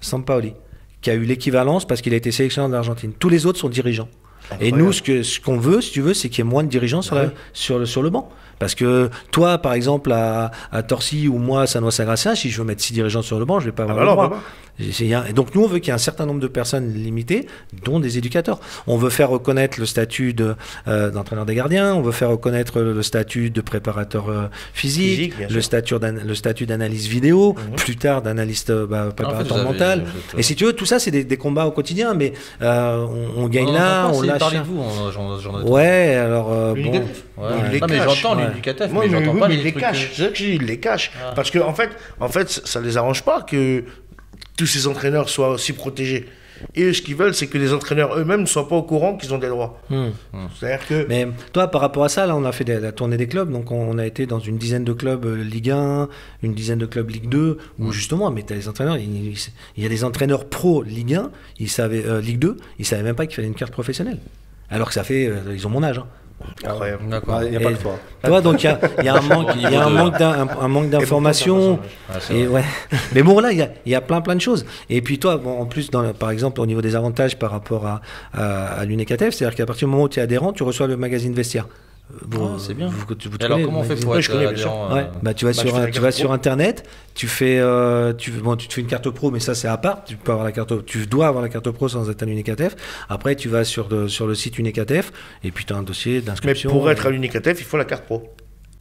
Sampaoli, qui a eu l'équivalence parce qu'il a été sélectionneur de l'Argentine. Tous les autres sont dirigeants. Et nous, ce qu'on veut, si tu veux, c'est qu'il y ait moins de dirigeants sur le banc. Parce que toi, par exemple, à Torcy ou moi, à Sanois-Saint-Gratien, si je veux mettre 6 dirigeants sur le banc, je vais pas avoir bah le non, droit. on peut pas. Et donc nous, on veut qu'il y ait un certain nombre de personnes limitées, dont des éducateurs. On veut faire reconnaître le statut d'entraîneur des gardiens, on veut faire reconnaître le statut de préparateur physique, Physique, bien le statut d'analyse vidéo, plus tard d'analyste préparateur vous avez- mental. vous êtes- Et si tu veux, tout ça, c'est des combats au quotidien, mais on gagne là, on lâche. Parlez de vous, j'en ai Ouais, alors bon. L'éducatif. Ouais. Il les Non, mais cache. j'entends Ouais. l'éducatif, Moi, mais j'entends pas mais les il les trucs. cache. C'est ça que je dis, il les cache. Ah. Parce que en fait, ça les arrange pas que tous ces entraîneurs soient aussi protégés. Et eux, ce qu'ils veulent, c'est que les entraîneurs eux-mêmes ne soient pas au courant qu'ils ont des droits. C'est-à-dire que Mais toi, par rapport à ça, là, on a fait la tournée des clubs, donc on a été dans une dizaine de clubs Ligue 1, une dizaine de clubs Ligue 2, où justement, mais t'as les entraîneurs, il y a des entraîneurs pro Ligue 1, Ligue 2, ils savaient même pas qu'il fallait une carte professionnelle. Alors que ça fait, ils ont mon âge. Hein. incroyable. D'accord. Il n'y a Et- pas de fois. Tu vois, donc il y a un manque, un manque d'informations. Ah, c'est Et vrai. ouais. Mais bon, là, il y a plein de choses. Et puis toi, bon, en plus, par exemple, au niveau des avantages par rapport à l'UNECATF, c'est-à-dire qu'à partir du moment où tu es adhérent, tu reçois le magazine Vestiaire. C'est bien. Vous Et alors, connaissez, comment on fait pour Ouais, être je connais, bien adhérent Ouais. Bah, tu vas je fais la tu carte vas pro. sur internet, tu te fais une carte pro, mais ça c'est à part. Tu dois avoir la carte pro sans être un UNICATF. Après, tu vas sur le site UNICATF et puis tu as un dossier Mais d'inscription. pour être à l'UNICATF, il faut la carte pro.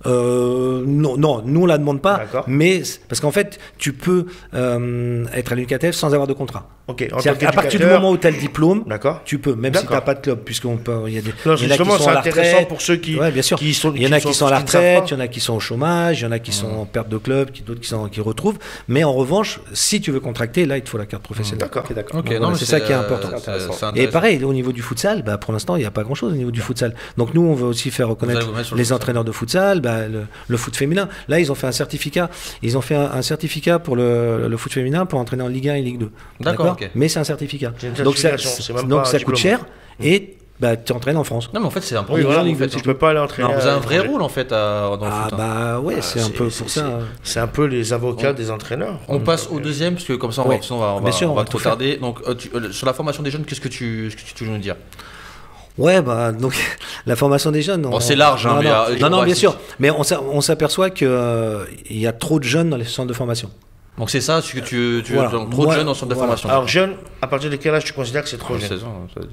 Non, nous on la demande pas, D'accord. mais parce qu'en fait, tu peux être à l'UNICATF sans avoir de contrat. Ok, en tant C'est-à-dire qu'à partir du qu'éducateur- moment où tu as le diplôme, D'accord. tu peux, même si tu D'accord. n'as pas de club, puisqu'on peut, il y a des, Non, il y en a justement, qui c'est sont à la intéressant retraite. pour ceux qui, Ouais, bien sûr. qui sont. Il y en a qui sont à la qui ne savent retraite, pas. il y en a qui sont au chômage, il y en a qui sont en perte de club, d'autres qui retrouvent. Mais en revanche, si tu veux contracter, là, il te faut la carte professionnelle. D'accord. Ok, d'accord. Ok, Donc, non, voilà, mais c'est ça qui est important. c'est Et intéressant. pareil, au niveau du futsal, bah, pour l'instant, il n'y a pas grand-chose au niveau du futsal. Donc nous, on veut aussi faire Vous reconnaître allez vous mettre sur le les futsal. entraîneurs de futsal, bah, le foot féminin. Là, ils ont fait un certificat. Ils ont fait un certificat pour le foot féminin pour entraîner en Ligue 1 et Ligue 2. D'accord, ok. Mais c'est un certificat. C'est une Donc ça, certification, c'est même donc pas un ça coûte diplôme. cher et bah, tu entraînes en France. Non, mais en fait, c'est un peu Oui, voilà, en en fait. fait, tu peux pas aller entraîner. Non, vous avez un vrai l'étranger. rôle en fait dans le Ah foot. hein. bah ouais, c'est un peu pour ça. C'est un peu les avocats des entraîneurs. On passe au deuxième, parce que comme ça, Ouais. sinon on Bien sûr, on va trop tout faire. tarder. Donc, sur la formation des jeunes, qu'est-ce que tu veux nous dire? Ouais, bah donc la formation des jeunes. Bon, c'est large, hein, non, mais, non, non, ouais, bien c'est- sûr. Mais on s'aperçoit que il y a trop de jeunes dans les centres de formation. Donc, c'est ça, ce que tu Voilà. donc, trop de Moi, jeunes en centre de voilà. formation. Alors, jeune, à partir de quel âge tu considères que c'est trop jeune? 16 ans, ça dit.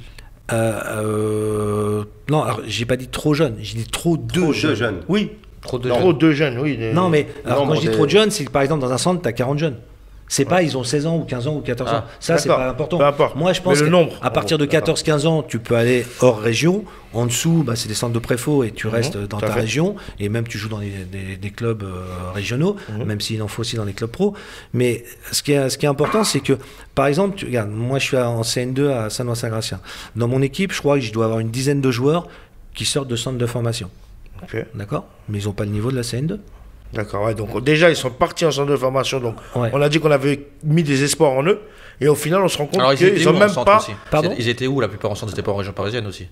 Non, alors j'ai pas dit trop jeune, j'ai dit trop de Trop jeunes. de jeunes. Oui. Trop de Trop jeunes. de jeunes, oui. Non, mais alors, nombre quand je dis des- trop de jeunes, c'est que par exemple dans un centre, tu as 40 jeunes. C'est pas ils ont 16 ans ou 15 ans ou 14 ans. Ah, Ça, c'est d'accord. pas important. Peu importe. Moi, je pense Mais le nombre, qu'à partir de d'accord. 14-15 ans, tu peux aller hors région. En dessous, bah, c'est des centres de préfaux et tu restes dans tout à ta fait. région. Et même tu joues dans des clubs régionaux, même s'il en faut aussi dans les clubs pro. Mais ce qui est important, c'est que, par exemple, regarde, moi je suis en CN2 à Saint-Ouen-Saint-Gratien. Dans mon équipe, je crois que je dois avoir une dizaine de joueurs qui sortent de centres de formation. Ok. D'accord? Mais ils n'ont pas le niveau de la CN2. D'accord, ouais. Donc, déjà, ils sont partis en centre de formation. Donc, Ouais. on a dit qu'on avait mis des espoirs en eux. Et au final, on se rend compte Alors, ils étaient qu'ils où n'ont en même centre pas. aussi? Pardon Ils étaient où la plupart en centre? Ils étaient pas en région parisienne aussi?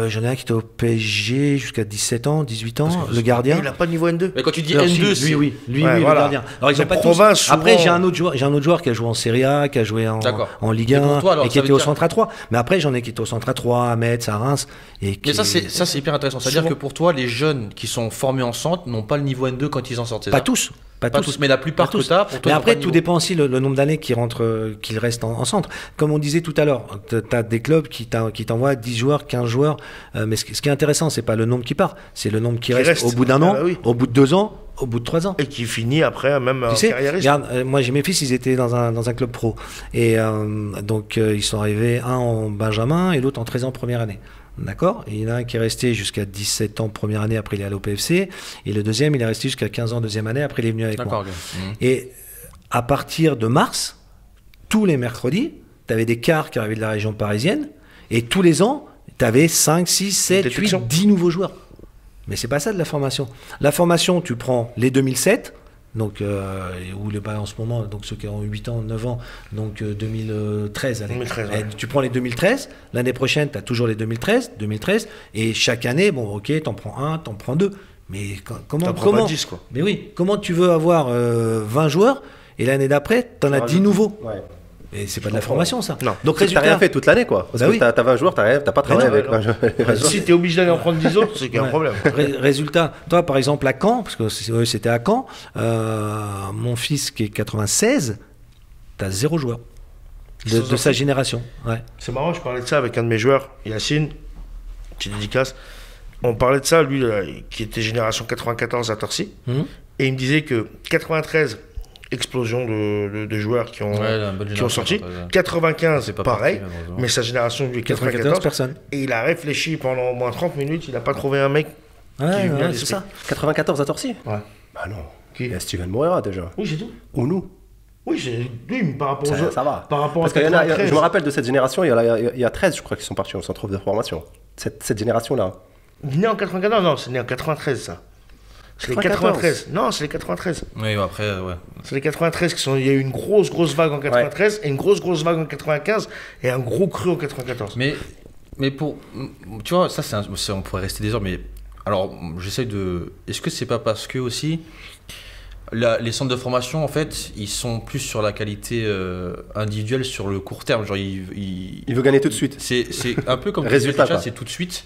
J'en ai un qui était au PSG jusqu'à 17 ans, 18 ans, le Il gardien. n'a pas de niveau N2. Mais quand tu dis Alors, N2, si, lui, oui, lui, Ouais, oui, voilà. le gardien. Alors ils Les ont pas provinces, tous. Après, souvent- j'ai un autre joueur qui a joué en Serie A, qui a joué D'accord. en Ligue Et pour 1 toi, alors, et qui ça veut était au dire- centre A3. Mais après, j'en ai qui étaient au centre A3, à Metz, à Reims. Et Mais ça, c'est hyper intéressant. C'est-à-dire Souvent. que pour toi, les jeunes qui sont formés en centre n'ont pas le niveau N2 quand ils en sortent, c'est pas ça? tous. Pas Pas tous. tous, mais la plupart Pas que tous. tu as, pour toi, Mais ils n'ont après, pas de tout niveau. dépend aussi le nombre d'années qu'ils restent en centre. Comme on disait tout à l'heure, tu as des clubs qui t'envoient 10 joueurs, 15 joueurs. Mais ce qui est intéressant, c'est pas le nombre qui part, c'est le nombre qui reste reste. au bout d'un Ah an, bah oui. au bout de 2 ans, au bout de 3 ans. Et qui finit après, même en Tu sais, carriériste. regarde, moi j'ai mes fils, ils étaient dans un club pro. Et donc ils sont arrivés, un en Benjamin et l'autre en 13 ans première année. D'accord? Et il y en a un qui est resté jusqu'à 17 ans première année, après il est allé au PFC. Et le deuxième, il est resté jusqu'à 15 ans deuxième année, après il est venu avec moi. D'accord, ok. Et à partir de mars, tous les mercredis, tu avais des cars qui arrivaient de la région parisienne. Et tous les ans, tu avais 5, 6, 7, 8, détection. 10 nouveaux joueurs. Mais c'est pas ça de la formation. La formation, tu prends les 2007, donc, ou les en ce moment, donc ceux qui ont 8 ans, 9 ans, donc 2013. Allez. 2013, ouais. Tu prends les 2013, l'année prochaine, tu as toujours les 2013, et chaque année, bon, ok, t'en prends un, t'en prends deux. Mais T'en prends pas 10, quoi. Mais oui, comment tu veux avoir 20 joueurs et l'année d'après, t'en as 10 nouveaux? Ouais. Et c'est pas de la formation, ça. Non. Donc, T'as rien résultat, fait toute l'année, quoi. Parce Bah que oui. t'as 20 joueurs, t'as pas travaillé non, avec. non. Si tu es obligé d'aller en prendre 10 autres, c'est qu'il y a un Ouais. problème. Résultat, toi par exemple à Caen, parce que c'était à Caen, mon fils qui est 96, t'as 0 joueur de sa génération. Ouais. C'est marrant, je parlais de ça avec un de mes joueurs, Yacine, petite dédicace. On parlait de ça, lui, qui était génération 94 à Torcy. Mhm. Et il me disait que 93, explosion de joueurs qui ont, Ouais, la bonne qui ont génération, sorti. ouais. 95, C'est pas pareil. parti, malheureusement. Mais sa génération, lui, est 94 94. personnes. Et il a réfléchi pendant au moins 30 minutes. Il n'a pas trouvé un mec. Ouais, Qui lui vient à c'est l'esprit. ça. 94 à Torcy. Ouais. Bah non. Qui Il y a Steven Moreira déjà. Oui, c'est tout. Ou nous. Oui, oui, mais par rapport aux Ça, autres. ça va. Par rapport Parce à qu'il y en a, 93. je me rappelle de cette génération, il y a 13, je crois, qui sont partis au centre de formation. Cette génération-là. Né en 94, non, c'est né en 93, ça. C'est les 93. Non, c'est les 93. Oui, après, ouais. C'est les 93 qui sont. Il y a eu une grosse vague en 93 et une grosse vague en 95 et un gros cru en 94. Mais pour. Tu vois, ça, on pourrait rester des heures, mais. Alors, j'essaye de. Est-ce que c'est pas parce que aussi. Les centres de formation, en fait, ils sont plus sur la qualité individuelle sur le court terme. Genre, Il veut gagner tout de suite. c'est un peu comme Résultat, le chat, quoi. c'est tout de suite.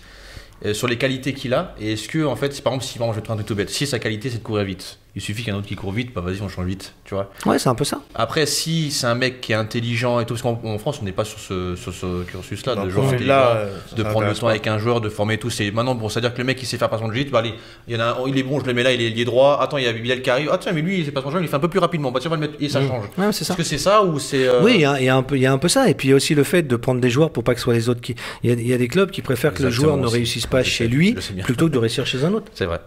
sur les qualités qu'il a. Et est-ce que, en fait, par exemple, si je vais te prendre un truc tout bête, si sa qualité c'est de courir vite, il suffit qu'un autre qui court vite, bah vas-y, on change vite, tu vois. Ouais, c'est un peu ça. Après, si c'est un mec qui est intelligent et tout, parce qu'en France, on n'est pas sur ce cursus-là, Non, de joueur profil là, de ça prendre le m'intéresse temps pas. avec un joueur, de former tout. C'est maintenant, bon, c'est-à-dire que le mec, il sait faire passer son vite, bah allez, il y en a un, il est bon, je le mets là, il est droit. Attends, il y a Bilal qui arrive. Ah tiens, mais lui, il sait pas son jeu, il fait un peu plus rapidement. Bah tiens, on va le mettre et ça change. Ouais, c'est ça. Est-ce que c'est ça ou c'est. Oui, il y a un peu ça. Et puis il y a aussi le fait de prendre des joueurs pour pas que ce soit les autres qui. Il y a des clubs qui préfèrent que le Exactement joueur ne aussi. réussisse pas Je chez sais, lui je sais bien. plutôt que de réussir chez un autre. C'est vrai.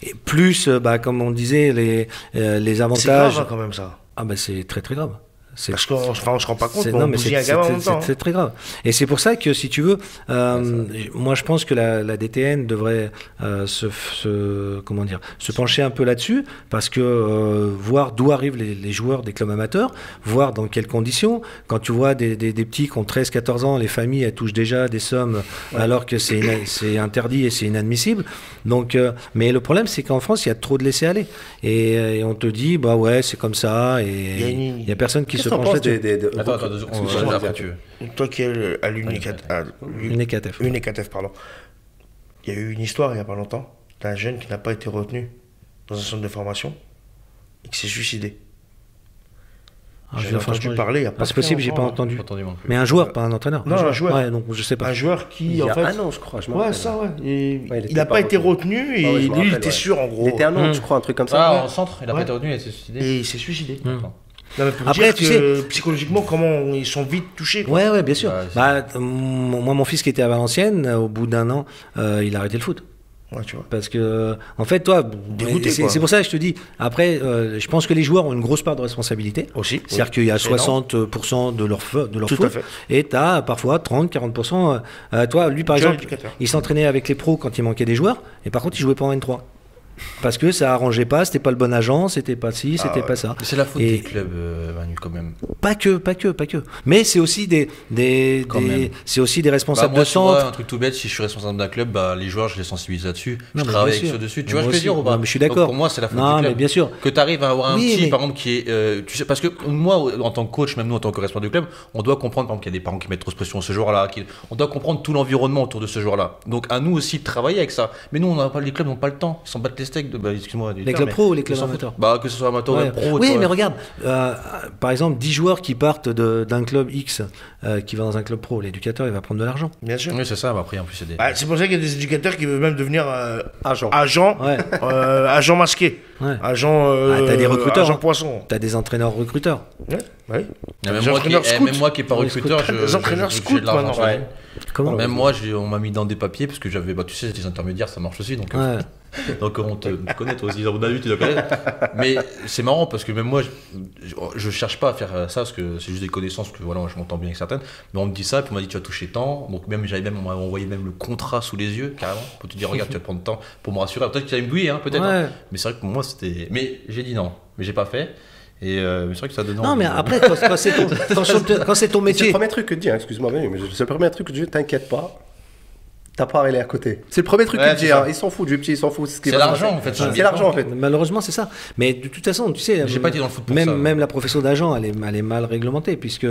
Et plus, comme on disait, les C'est grave avantages. hein, quand même ça. Ah bah c'est très très grave. C'est Parce qu'on se rend pas compte, c'est- mais non, on mais bousille un gamin en même temps. c'est très grave. Et c'est pour ça que, si tu veux, moi je pense que la DTN devrait comment dire, se pencher un peu là-dessus, parce que voir d'où arrivent les joueurs des clubs amateurs, voir dans quelles conditions. Quand tu vois des petits qui ont 13-14 ans, les familles elles touchent déjà des sommes alors que c'est interdit et c'est inadmissible. Donc, mais le problème c'est qu'en France il y a trop de laisser-aller. Et on te dit, bah ouais, c'est comme ça, et il y a personne qui Qu'est-ce se que t'en penche penses là-dessus. Attends, 2 secondes, Excuse-moi, après tu veux. Toi qui es à UNECATF. l'UNECATF, pardon. Il y a eu une histoire il n'y a pas longtemps d'un jeune qui n'a pas été retenu dans un centre de formation et qui s'est suicidé. Ah, J'en ai entendu franchement, parler il y a pas c'est possible, j'ai pas longtemps, entendu. Pas entendu non plus. Mais un joueur, pas un entraîneur. Non, un joueur. Ouais, donc je sais pas. Un joueur Il qui, y en a fait. un an, je crois. Je me Ouais, rappelle. ça, ouais. Et Ouais, il n'a pas été retenu et Ah ouais, je me lui, il rappelle, était ouais. sûr, en gros. Il était un an, je crois, un truc comme ça. Ah, en centre, il a pas Ouais. été retenu, il s'est suicidé. Et il s'est suicidé. D'accord. Non, mais pour Après, dire tu que psychologiquement, comment ils sont vite touchés. Quoi. Ouais, bien sûr. Ouais, c'est- Bah, moi, mon fils qui était à Valenciennes, au bout d'un an, il a arrêté le foot. Ouais, tu vois. Parce que, en fait, toi, Dégoûté, c'est quoi. c'est pour ça que je te dis, après, je pense que les joueurs ont une grosse part de responsabilité. Aussi. C'est-à-dire oui. qu'il y a C'est énorme. 60% de leur Tout à faute, fait. et tu as parfois 30-40%. Toi, lui, par Tu as exemple, l'éducateur. il s'entraînait avec les pros quand il manquait des joueurs, et par contre, il jouait pas en N3. Parce que ça arrangeait pas, c'était pas le bon agent, c'était pas ci, c'était ouais. pas ça. Mais c'est la faute Et- des clubs, Manu, quand même. Pas que. Mais c'est aussi Quand même. c'est aussi des responsables moi, de tu vois, centre. un truc tout bête, si je suis responsable d'un club, bah, les joueurs, je les sensibilise là-dessus. Non, Je mais travaille bien avec sûr. ceux dessus. Tu Mais vois, je moi peux aussi. dire ou pas Non, mais je suis Donc, d'accord. pour moi, c'est la faute Non, du mais club. bien sûr. Que tu arrives à avoir un Oui, petit, mais- par exemple, qui est. Tu sais, parce que moi, en tant que coach, même nous, en tant que responsable du club, on doit comprendre, par exemple, qu'il y a des parents qui mettent trop de pression à ce joueur-là. On doit comprendre tout l'environnement autour de ce joueur-là. Donc, à nous aussi de travailler avec ça. Mais nous, les clubs n'ont pas le temps. Ils s'en battent les steaks de. Bah, excuse-moi. Les clubs pro ou les clubs amateurs? Bah, que ce soit amateur Ouais. ou pro. Oui, tu vois. mais regarde, par exemple, 10 joueurs qui partent d'un club X qui va dans un club pro, l'éducateur, il va prendre de l'argent. Bien sûr. Oui, c'est ça. Mais après, en plus, c'est des. Bah, c'est pour ça qu'il y a des éducateurs qui veulent même devenir Agent. Ouais. agent masqué, Ouais. agent, t'as des recruteurs, agent hein. poisson. T'as des entraîneurs recruteurs. Ouais, ouais. Même Des moi, entraîneurs scouts. même moi qui est pas Ouais, recruteur, scouts. je. Des entraîneurs j'ai scouts de l'argent maintenant. sur lui. Ouais. Comment Même moi, on m'a mis dans des papiers parce que j'avais, bah, tu sais, les intermédiaires, ça marche aussi. Donc, Ouais. donc on te connaît, toi aussi, dans mon avis, tu dois connaître. Mais c'est marrant parce que même moi, je cherche pas à faire ça parce que c'est juste des connaissances, parce que voilà, je m'entends bien avec certaines. Mais on me dit ça, puis on m'a dit, tu vas toucher tant. Donc même, on m'a envoyé même le contrat sous les yeux, carrément, pour te dire, regarde, tu vas prendre tant pour me rassurer. Peut-être que tu allais me douiller, hein, peut-être. Ouais. Hein. Mais c'est vrai que pour moi, c'était. Mais j'ai dit non, mais j'ai pas fait. Et mais c'est vrai que ça donne Non, envie. mais après, quand c'est ton, quand c'est ton C'est le métier. premier truc que je dis, hein, excuse-moi, mais c'est le premier truc que je dis, t'inquiète pas. Ta part, elle est à côté. C'est le premier truc Ouais, que je c'est dis, ça. hein. Ils s'en foutent du petit, ils s'en foutent. C'est l'argent, en fait, ça. C'est l'argent, en fait. Malheureusement, c'est ça. Mais de toute façon, tu sais, J'ai pas été dans le foot pour même, ça. même la profession d'agent, elle est mal réglementée, puisque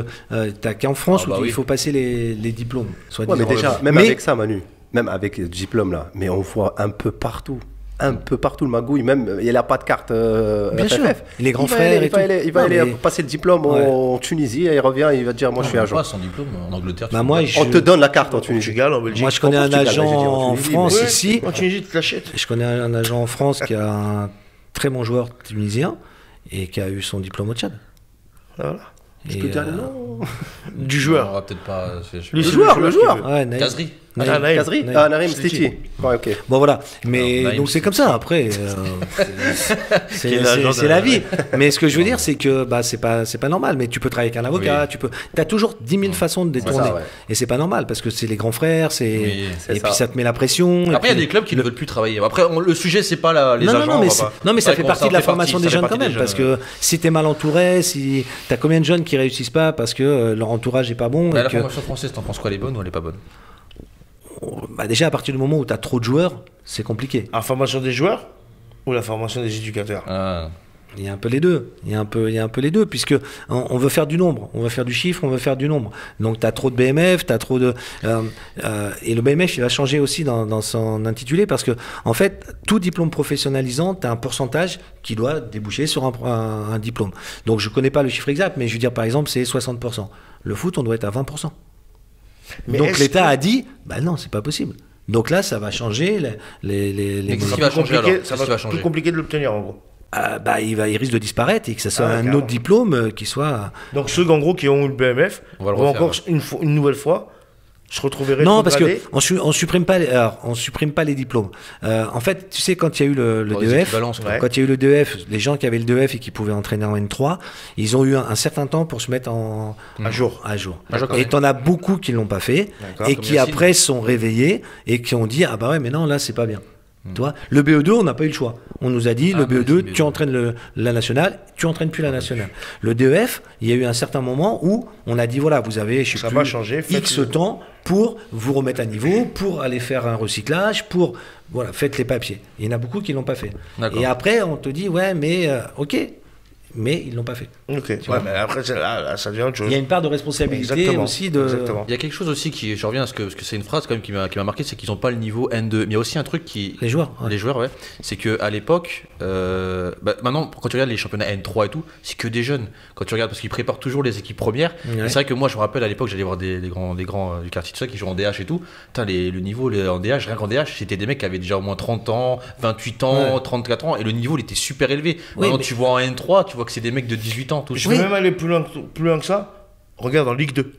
t'as qu'en France Ah bah où oui. il faut passer les diplômes. Ouais, mais soi-disant. déjà, même Mais- avec ça, Manu, même avec le diplôme là, mais on voit un peu partout le magouille, même il n'a pas de carte Bien FFF. sûr, les grands Il va frères aller- et il va tout. aller Non, mais- passer le diplôme Ouais. en Tunisie et il revient, il va te dire moi je suis agent. Pas sans diplôme en Angleterre. tu Bah, peux moi, pas. je- On te donne la carte en Au Tunisie. Portugal, en Belgique. Moi, je connais En un Portugal, j'ai dit agent en en Tunisie, France Ouais, ici. en Tunisie, tu l'achètes. Je connais un agent en France qui a un très bon joueur tunisien et qui a eu son diplôme au Tchad. Voilà. Je Et, peux dire non. Du On joueur. va peut-être pas. Lui, Le c'est joueur, le qui joueur. veut. Ouais, Naïm. Caserie. Naïm. Ah, Naïm. Kazri Naïm. Ah, Narim Stiti. Stiti. Ouais, ok. Bon voilà, mais Alors, Naïm, donc c'est comme ça. Après, Qui est l'agent c'est d'un- la vie. Mais ce que je veux dire, c'est que bah c'est pas normal. Mais tu peux travailler avec un avocat, Oui. t'as toujours 10 000 façons de détourner. ça, ouais. Et c'est pas normal parce que c'est les grands frères, Oui, c'est et ça. puis ça te met la pression. et Après, il y a puis- des clubs qui ne veulent plus travailler. Après, le sujet, c'est pas les non, agents. non, on mais va c'est- pas- non, mais c'est ça vrai fait qu'on- partie de la fait formation ça des fait jeunes partie quand même, des parce jeunes. que si t'es mal entouré, si t'as combien de jeunes qui réussissent pas parce que leur entourage est pas bon, Mais et la que- formation française, t'en penses quoi? Elle est bonne ou elle est pas bonne? bah déjà à partir du moment où t'as trop de joueurs, c'est compliqué. La formation des joueurs ou la formation des éducateurs? Ah. Il y a un peu les deux. Il y a un peu les deux, puisque on veut faire du nombre, on veut faire du chiffre, on veut faire du nombre. Donc tu as trop de BMF, tu as trop de... et le BMF, il va changer aussi dans son intitulé, parce que en fait, tout diplôme professionnalisant, tu as un pourcentage qui doit déboucher sur un diplôme. Donc je connais pas le chiffre exact, mais je veux dire, par exemple, c'est 60%. Le foot, on doit être à 20%. Mais donc l'État que- a dit, bah non, c'est pas possible. Donc là, ça va changer les Mais qu'est-ce Ça qui va va changer alors? compliquer- Qu'est-ce ça qui va va être plus changer? compliqué de l'obtenir en gros. il risque de disparaître et que ça soit un carrément. autre diplôme qui soit... Donc ceux en gros qui ont eu le BMF On va le vont refaire, encore une nouvelle fois se retrouver Non, parce rétrogradés. que on supprime pas les diplômes. En fait, tu sais, quand il y a eu le Bon, des DEF, équivalences, quoi. Ouais. quand il y a eu le DEF, les gens qui avaient le DEF et qui pouvaient entraîner en N3, ils ont eu un certain temps pour se mettre à jour. à jour. Ah, je Et t'en as beaucoup qui l'ont pas fait D'accord. et Comme qui Yacine. après sont réveillés et qui ont dit ah bah ouais mais non là c'est pas bien. Tu vois, le BE2 on n'a pas eu le choix. On nous a dit le Ah, mais BE2 si, tu entraînes la nationale, tu entraînes plus la nationale. Le DEF, il y a eu un certain moment où on a dit voilà vous avez je sais Ça plus va changer, X faites-le. temps pour vous remettre à niveau, pour aller faire un recyclage, pour voilà faites les papiers. Il y en a beaucoup qui l'ont pas fait. D'accord. Et après on te dit ouais mais ok mais ils l'ont pas fait. Ok. Ouais, mais après là, ça devient autre chose. Il y a une part de responsabilité Exactement. aussi de. Exactement. Il y a quelque chose aussi qui, je reviens à ce que c'est une phrase quand même qui m'a marqué, c'est qu'ils n'ont pas le niveau N2. Mais il y a aussi un truc qui, Les joueurs. Ouais. les joueurs, ouais, c'est que à l'époque, maintenant quand tu regardes les championnats N3 et tout, c'est que des jeunes. Quand tu regardes parce qu'ils préparent toujours les équipes premières. Ouais. Et c'est vrai que moi je me rappelle à l'époque, j'allais voir des grands du quartier tout ça qui jouent en DH et tout. Putain, le niveau en DH, rien qu'en DH, c'était des mecs qui avaient déjà au moins 30 ans, 28 ans, Ouais. 34 ans, et le niveau il était super élevé. Oui, Maintenant mais- tu vois en N3, tu vois que c'est des mecs de 18 ans tous. Je Oui. vais même aller plus loin que ça. Regarde en Ligue 2.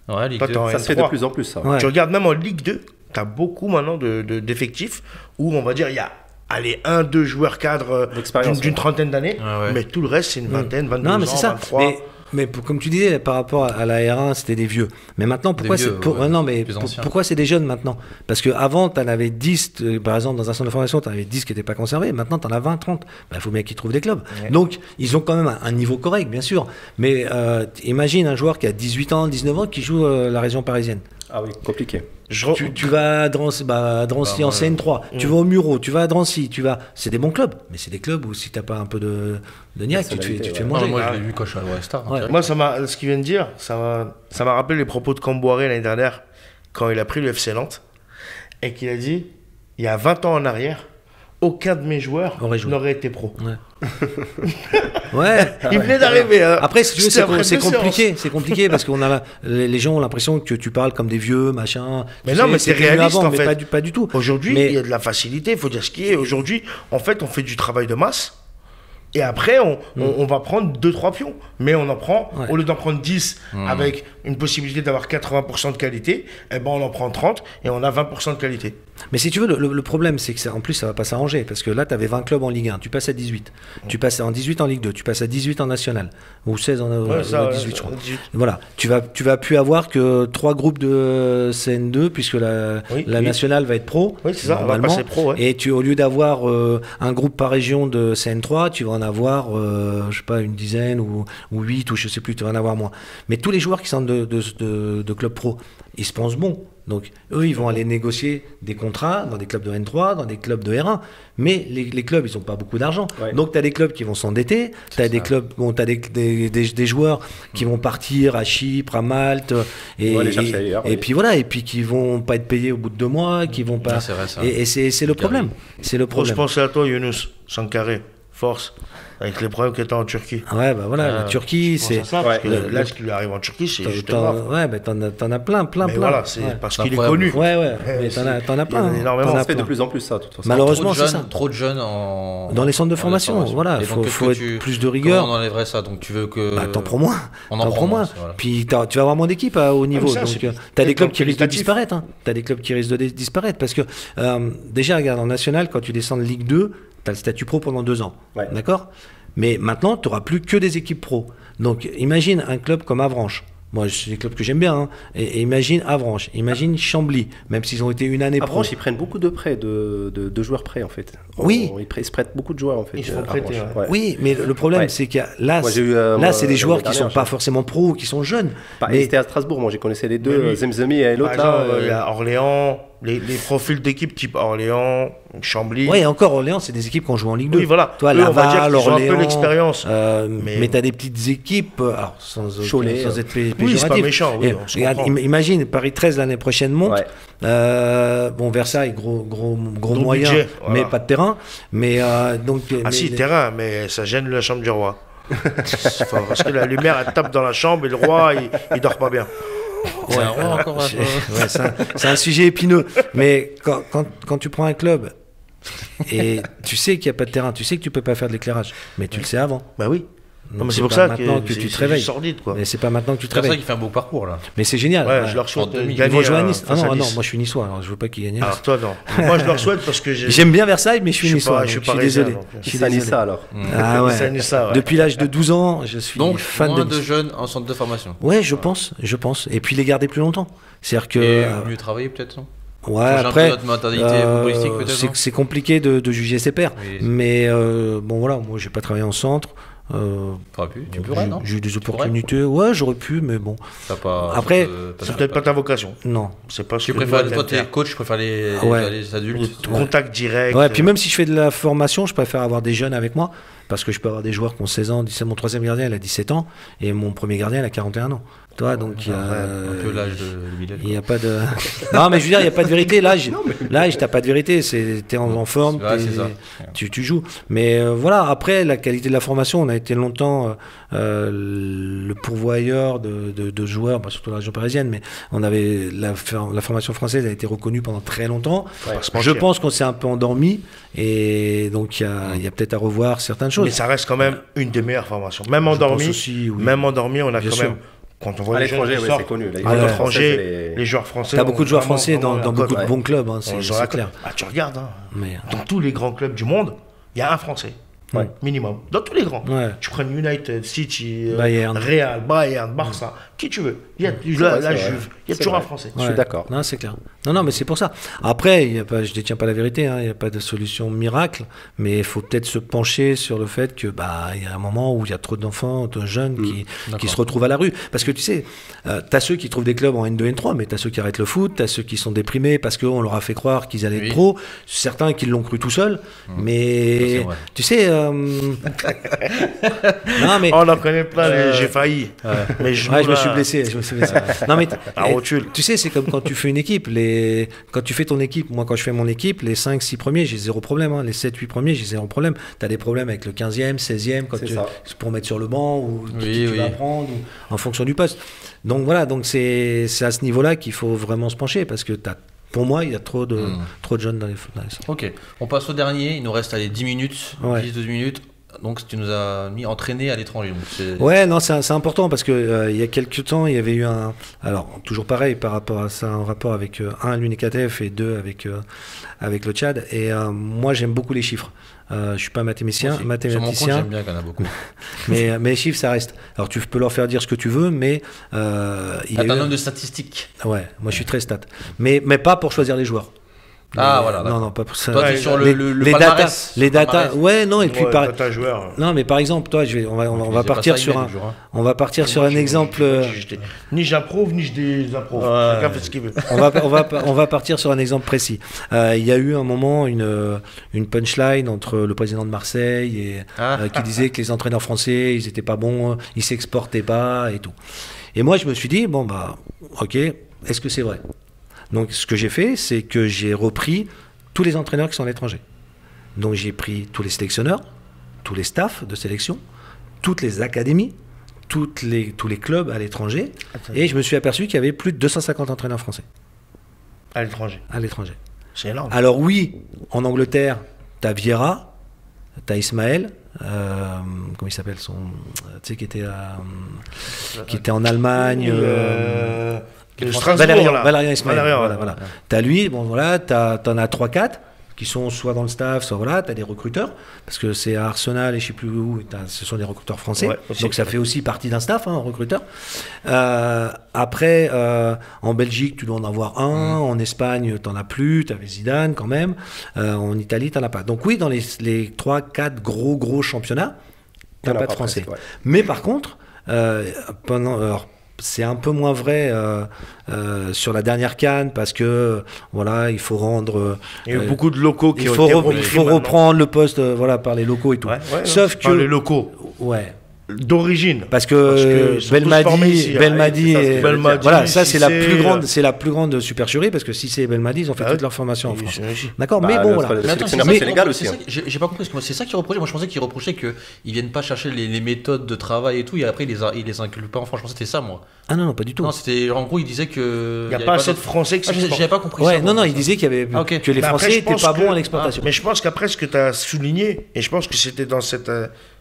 Ouais, Ligue Pas 2. tant, Ça se fait de N3. plus en plus, ça. Ouais. Tu regardes même en Ligue 2, tu as beaucoup maintenant d'effectifs où on va dire il y a allez, 1-2 joueurs cadres D'expérience, d'une ouais. trentaine d'années, Ah ouais. mais tout le reste c'est une vingtaine, 22 Non, mais ans, c'est ça. 23. Comme tu disais, par rapport à la R1, c'était des vieux. Mais maintenant, pourquoi Des vieux, c'est ouais, non, mais plus anciens. pourquoi c'est des jeunes maintenant? Parce qu'avant, tu en avais 10, par exemple, dans un centre de formation, tu en avais 10 qui n'étaient pas conservés. Maintenant, tu en as 20, 30. Il faut bien qu'ils trouvent des clubs. Ouais. Donc, ils ont quand même un niveau correct, bien sûr. Mais imagine un joueur qui a 18 ans, 19 ans, qui joue la région parisienne. Ah oui, compliqué. Tu vas à Drancy, à Drancy en CN3, tu vas au Muro, tu vas à Drancy, c'est des bons clubs, mais c'est des clubs où si t'as pas un peu de niaque, tu te fais ouais. manger. Non, moi je l'ai vu quand je suis allé à Star. Ouais. Moi, ce qu'il vient de dire, ça m'a rappelé les propos de Camboiré l'année dernière, quand il a pris le FC Nantes, et qu'il a dit, il y a 20 ans en arrière, aucun de mes joueurs Aurait joué. n'aurait été pro. Ouais. Il venait d'arriver. Hein. Après, si tu veux, C'était après c'est 2 séances. compliqué. C'est compliqué parce qu'on a les gens ont l'impression que tu parles comme des vieux, machin. Mais Tu non, sais, mais c'est c'était mieux réaliste, avant, en mais fait. pas du tout. Aujourd'hui, Mais- il y a de la facilité, il faut dire ce qui est. Aujourd'hui, en fait, on fait du travail de masse. Et après, on va prendre 2-3 pions. Mais on en prend, Ouais. au lieu d'en prendre 10 avec une possibilité d'avoir 80% de qualité, eh ben on en prend 30 et on a 20% de qualité. Mais si tu veux, le problème, c'est que en plus, ça va pas s'arranger. Parce que là, tu avais 20 clubs en Ligue 1, tu passes à 18. Tu passes en 18 en Ligue 2, tu passes à 18 en National. Ou 16 en Ouais, ça, 18, je crois. 18. Voilà. Tu vas plus avoir que 3 groupes de CN2, puisque la Oui. Nationale va être pro. Oui, c'est ça, on va normalement. passer pro, ouais. Et au lieu d'avoir un groupe par région de CN3, tu vas en avoir, je sais pas, une dizaine ou 8, ou je sais plus, tu vas en avoir moins. Mais tous les joueurs qui sont de clubs pro, ils se pensent bons. Donc, eux, ils vont aller négocier des contrats dans des clubs de N3, dans des clubs de R1. Mais les clubs, ils n'ont pas beaucoup d'argent. Ouais. Donc, tu as des clubs qui vont s'endetter. Tu as des clubs, tu as des joueurs qui vont partir à Chypre, à Malte. Et, Ouais, les chercher ailleurs, et oui. puis voilà. Et puis qui vont pas être payés au bout de 2 mois, qui vont pas. Ouais, c'est vrai, ça. Et c'est le problème. C'est le Grosse problème. pensée à toi, Younous, Sankaré, force, avec les problèmes que tu as en Turquie. Ouais, bah voilà, la Turquie, Pense c'est. à ça, parce que Ouais. là, ce qui lui arrive en Turquie, c'est juste grave. Ouais, bah t'en as plein. Mais voilà, c'est Ouais. parce C'est qu'il est incroyable. connu. Ouais, mais c'est- t'en as plein. il y en a énormément. T'en Ça as se fait de plein. plus en plus, ça, de toute façon. Malheureusement, trop de c'est jeunes, ça. trop de jeunes en Dans les centres de en formation, formation. voilà, Et faut- donc, faut que être plus de rigueur. Comment on enlèverait ça? Donc tu veux que Bah, t'en prends moins. On en T'en prend prends moins, moins. voilà. Puis tu vas avoir moins d'équipes à haut niveau. ça, Donc, c'est- t'as des c'est clubs qui risquent de qualitatif. disparaître. Hein. T'as des clubs qui risquent de disparaître. Parce que, déjà, regarde, en national, quand tu descends de Ligue 2, t'as le statut pro pendant 2 ans. Ouais. D'accord? Mais maintenant, tu n'auras plus que des équipes pro. Donc, imagine un club comme Avranches. Moi, c'est des clubs que j'aime bien. Hein. Et imagine Avranches, imagine Chambly, même s'ils ont été une année pro. Avranches, ils prennent beaucoup de prêts, de joueurs prêts, en fait. Oui. Ils se prêtent beaucoup de joueurs, en fait. Ils se font Avranches. prêter, ouais. Ouais. Oui, mais le problème, Ouais. c'est que là, Moi, j'ai eu, là moi, c'est des joueurs qui l'année sont dernière, pas j'ai- forcément pros ou qui sont jeunes. Bah, Mais C'était à Strasbourg, moi j'ai connaissé les Mais deux, lui, Zemzemi et Par l'autre exemple, là. il y a Orléans, Les profils d'équipes type Orléans, Chambly. Ouais, et encore, Orléans, c'est des équipes qui ont joué en Ligue 2. Oui, voilà. Toi, Eux, on va dire Laval, qu'ils ont un peu Orléans, l'expérience. mais tu as des petites équipes, alors, sans Cholet, être péjoratif. Oui, c'est pas méchant, oui, Et on se regarde, comprend. imagine, Paris 13 l'année prochaine monte. Ouais. Bon, Versailles, gros moyens, budget, voilà. mais pas de terrain. Mais donc, Ah si, terrain, mais ça gêne la chambre du roi. Parce que la lumière, elle tape dans la chambre et le roi, il dort pas bien. C'est un roi encore. Ouais, c'est un sujet épineux. Mais quand tu prends un club et tu sais qu'il n'y a pas de terrain, tu sais que tu peux pas faire de l'éclairage, mais tu le sais avant. Bah oui. Non, Donc, mais c'est c'est pour pas ça maintenant que tu te c'est réveilles. juste sordide, quoi. Mais c'est pas maintenant que tu te C'est pour ça réveilles. qu'il fait un beau parcours là. Mais c'est génial. Ouais, Ouais. je leur souhaite En de 2000. Ils gagner vont jouer à Nice. Ah face à non, Nice. moi je suis niçois, alors je veux pas qu'ils gagnent. Alors toi, non. Moi, je leur souhaite parce que J'aime bien Versailles, mais je suis je suis niçois. pas- donc je suis Je suis parisien, désolé. donc, Je suis Ça désolé. ça alors. Ah ouais. Ça, ça, ouais. Depuis l'âge de 12 ans, je suis Donc, fan moins de de Nice. jeunes en centre de formation. Ouais, je pense. Et puis les garder plus longtemps. C'est-à-dire que. Et mieux travailler peut-être, non Ouais, Changer un peu après, notre mentalité footballistique, peut-être, non c'est compliqué de juger ses pairs. Oui. Mais bon, voilà, moi, j'ai pas travaillé en centre. T'aurais pu, tu pourrais, non J'ai eu des opportunités. Ouais, j'aurais pu, mais bon. T'as pas. Après, C'est peut-être pas ta vocation. Non. C'est pas ce Tu que préfères, toi, toi, t'aimes t'es faire. coach, je préfère les Ouais. adultes. Contact direct. Ouais, puis même si je fais de la formation, je préfère avoir des jeunes avec moi. Parce que je peux avoir des joueurs qui ont 16 ans. Mon troisième gardien, il a 17 ans. Et mon premier gardien, il a 41 ans. Toi, donc, Un peu l'âge de Bilal. il n'y a pas de. Non, mais je veux dire, il n'y a pas de vérité. L'âge, t'as pas de vérité. T'es en forme, Ouais, c'est ça. tu joues. Mais voilà, après, la qualité de la formation, on a été longtemps le pourvoyeur de joueurs, bah, surtout dans la région parisienne, mais on avait la formation française a été reconnue pendant très longtemps. Faut pas se Je mentir. pense qu'on s'est un peu endormi. Et donc, il y a peut-être à revoir certaines choses. Mais ça reste quand même une des meilleures formations. Même endormi, pense aussi, oui. même endormi, on a Bien quand sûr. même. Quand on voit À les jeunes l'étranger, qui ouais, sortent, c'est connu. à ouais. l'étranger, les joueurs français. T'as beaucoup de joueurs ont vraiment- français dans vraiment la beaucoup cote. de bons clubs, hein, On c'est les aura clair. Ah, tu regardes, hein, Mais, dans tous les grands clubs du monde, il y a un Français. Ouais. Minimum. Dans tous les grands. Ouais. Tu prends United, City, Bayern. Real, Bayern, Barça, qui tu veux. Il y a vrai, la c'est vrai. Juve, il y a C'est toujours vrai. un Français. Je suis d'accord. Non, c'est clair. Non, mais c'est pour ça. Après, je détiens pas la vérité, hein, il n'y a pas de solution miracle, mais il faut peut-être se pencher sur le fait que il y a un moment où il y a trop d'enfants, de jeunes qui se retrouvent à la rue. Parce que tu sais, tu as ceux qui trouvent des clubs en N2, N3, mais tu as ceux qui arrêtent le foot, tu as ceux qui sont déprimés parce qu'on leur a fait croire qu'ils allaient Oui. être pros, certains qui l'ont cru tout seuls, mais Ça, c'est vrai. tu sais... non, mais... Oh, on en connaît plein, j'ai failli. Mais je Ouais, je me suis blessé. Non, mais La rotule. tu sais, c'est comme quand tu fais une équipe. Quand tu fais ton équipe, moi, quand je fais mon équipe, les 5-6 premiers, j'ai zéro problème. Hein. Les 7-8 premiers, j'ai zéro problème. Tu as des problèmes avec le 15e, 16e, C'est ça. pour mettre sur le banc ou qui tu Oui. vas prendre, ou en fonction du poste. Donc voilà, donc c'est à ce niveau-là qu'il faut vraiment se pencher parce que pour moi, il y a trop de jeunes dans les centres. Ok, on passe au dernier. Il nous reste 10 minutes, Ouais. 10-12 minutes. Donc tu nous as mis entraîné à l'étranger. Donc, Ouais, non, c'est important parce que il y a quelques temps, il y avait eu alors toujours pareil par rapport à ça, un rapport avec l'UNICATF et 2 avec le Tchad. Et moi, j'aime beaucoup les chiffres. Je suis pas mathématicien, Sur mon compte, j'aime bien qu'il y en a beaucoup. mais les chiffres, ça reste. Alors tu peux leur faire dire ce que tu veux, mais il y a T'as un eu- homme de statistiques. Ouais, moi je suis très stat, mais pas pour choisir les joueurs. Ah, voilà, d'accord. non, pas pour ça. Toi, t'es Ouais, sur les le les palmarès. datas, les Le datas, palmarès. ouais, non, et puis Ouais, par, t'as joueur. non, mais par exemple, toi, on va C'est partir pas ça, sur il un, est toujours, hein. on va partir sur un exemple. Ni j'approuve, ni je désapprouve. Ouais. Chacun fait ce qu'il veut. On va partir sur un exemple précis. Il y a eu un moment une punchline entre le président de Marseille et qui disait que les entraîneurs français, ils étaient pas bons, ils s'exportaient pas et tout. Et moi, je me suis dit bon ok, est-ce que c'est vrai? Donc, ce que j'ai fait, c'est que j'ai repris tous les entraîneurs qui sont à l'étranger. Donc, j'ai pris tous les sélectionneurs, tous les staffs de sélection, toutes les académies, tous les clubs à l'étranger, et je me suis aperçu qu'il y avait plus de 250 entraîneurs français À l'étranger. à l'étranger. C'est énorme. Alors oui, en Angleterre, t'as Vieira, t'as Ismaël, comment il s'appelle tu sais qui était en Allemagne. Strasbourg, là. Valérian Ismaël. Valérian, Voilà. T'as lui, bon voilà, t'en as 3-4 qui sont soit dans le staff, soit voilà, t'as des recruteurs, parce que c'est à Arsenal et je sais plus où, ce sont des recruteurs français, Ouais, aussi. donc ça fait aussi partie d'un staff, hein, un recruteur. Après, en Belgique, tu dois en avoir un, en Espagne, t'en as plus, t'avais Zidane quand même, en Italie, t'en as pas. Donc oui, dans les 3-4 gros championnats, t'as T'en as pas de pas français. presque, ouais. Mais par contre, c'est un peu moins vrai sur la dernière CAN parce que voilà, il faut rendre. Il y a eu beaucoup de locaux qui il ont faut, été il repris faut maintenant. reprendre le poste voilà, par les locaux et tout. Ouais, Sauf par que. les locaux Ouais. d'origine. Parce que ils sont tous formés ici, hein. Belmadi, Ouais, Belmadi, voilà, ça c'est Cissé, la plus grande supercherie parce que si c'est Belmadi, ils ont fait Ah toute ouais. leur formation en France. J'imagine. D'accord, Bah, mais bon le- voilà. le Mais attends, sélectionneur c'est du ça- Sénégal c'est aussi. ça que- J'ai pas compris, parce que moi, c'est ça qu'ils reprochaient. Moi, je pensais qu'ils reprochaient qu'ils viennent pas chercher les méthodes de travail et tout, et après ils les incluent pas en France. Je pensais que c'était ça, moi. Ah non, non, pas du tout. Non, c'était en gros, ils disaient que. Il n'y a pas assez de Français qui Ah, s'exportent. j'avais pas compris Ouais, ça. non, moi. non, il disait qu'il y avait Ah, ok. que les Mais après, Français je étaient pense pas que- bons à l'exportation. Mais je pense qu'après, ce que tu as souligné, et je pense que c'était dans cette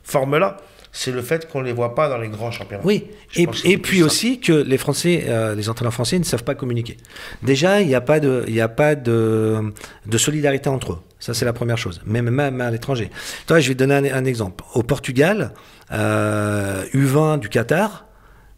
forme-là, c'est le fait qu'on ne les voit pas dans les grands championnats. Oui, Je pense que c'est et plus puis ça. aussi que les Français, les entraîneurs français ne savent pas communiquer. Déjà, il n'y a pas de solidarité entre eux. Ça, c'est la première chose. Même à l'étranger. Toi, je vais te donner un exemple. Au Portugal, U20 du Qatar,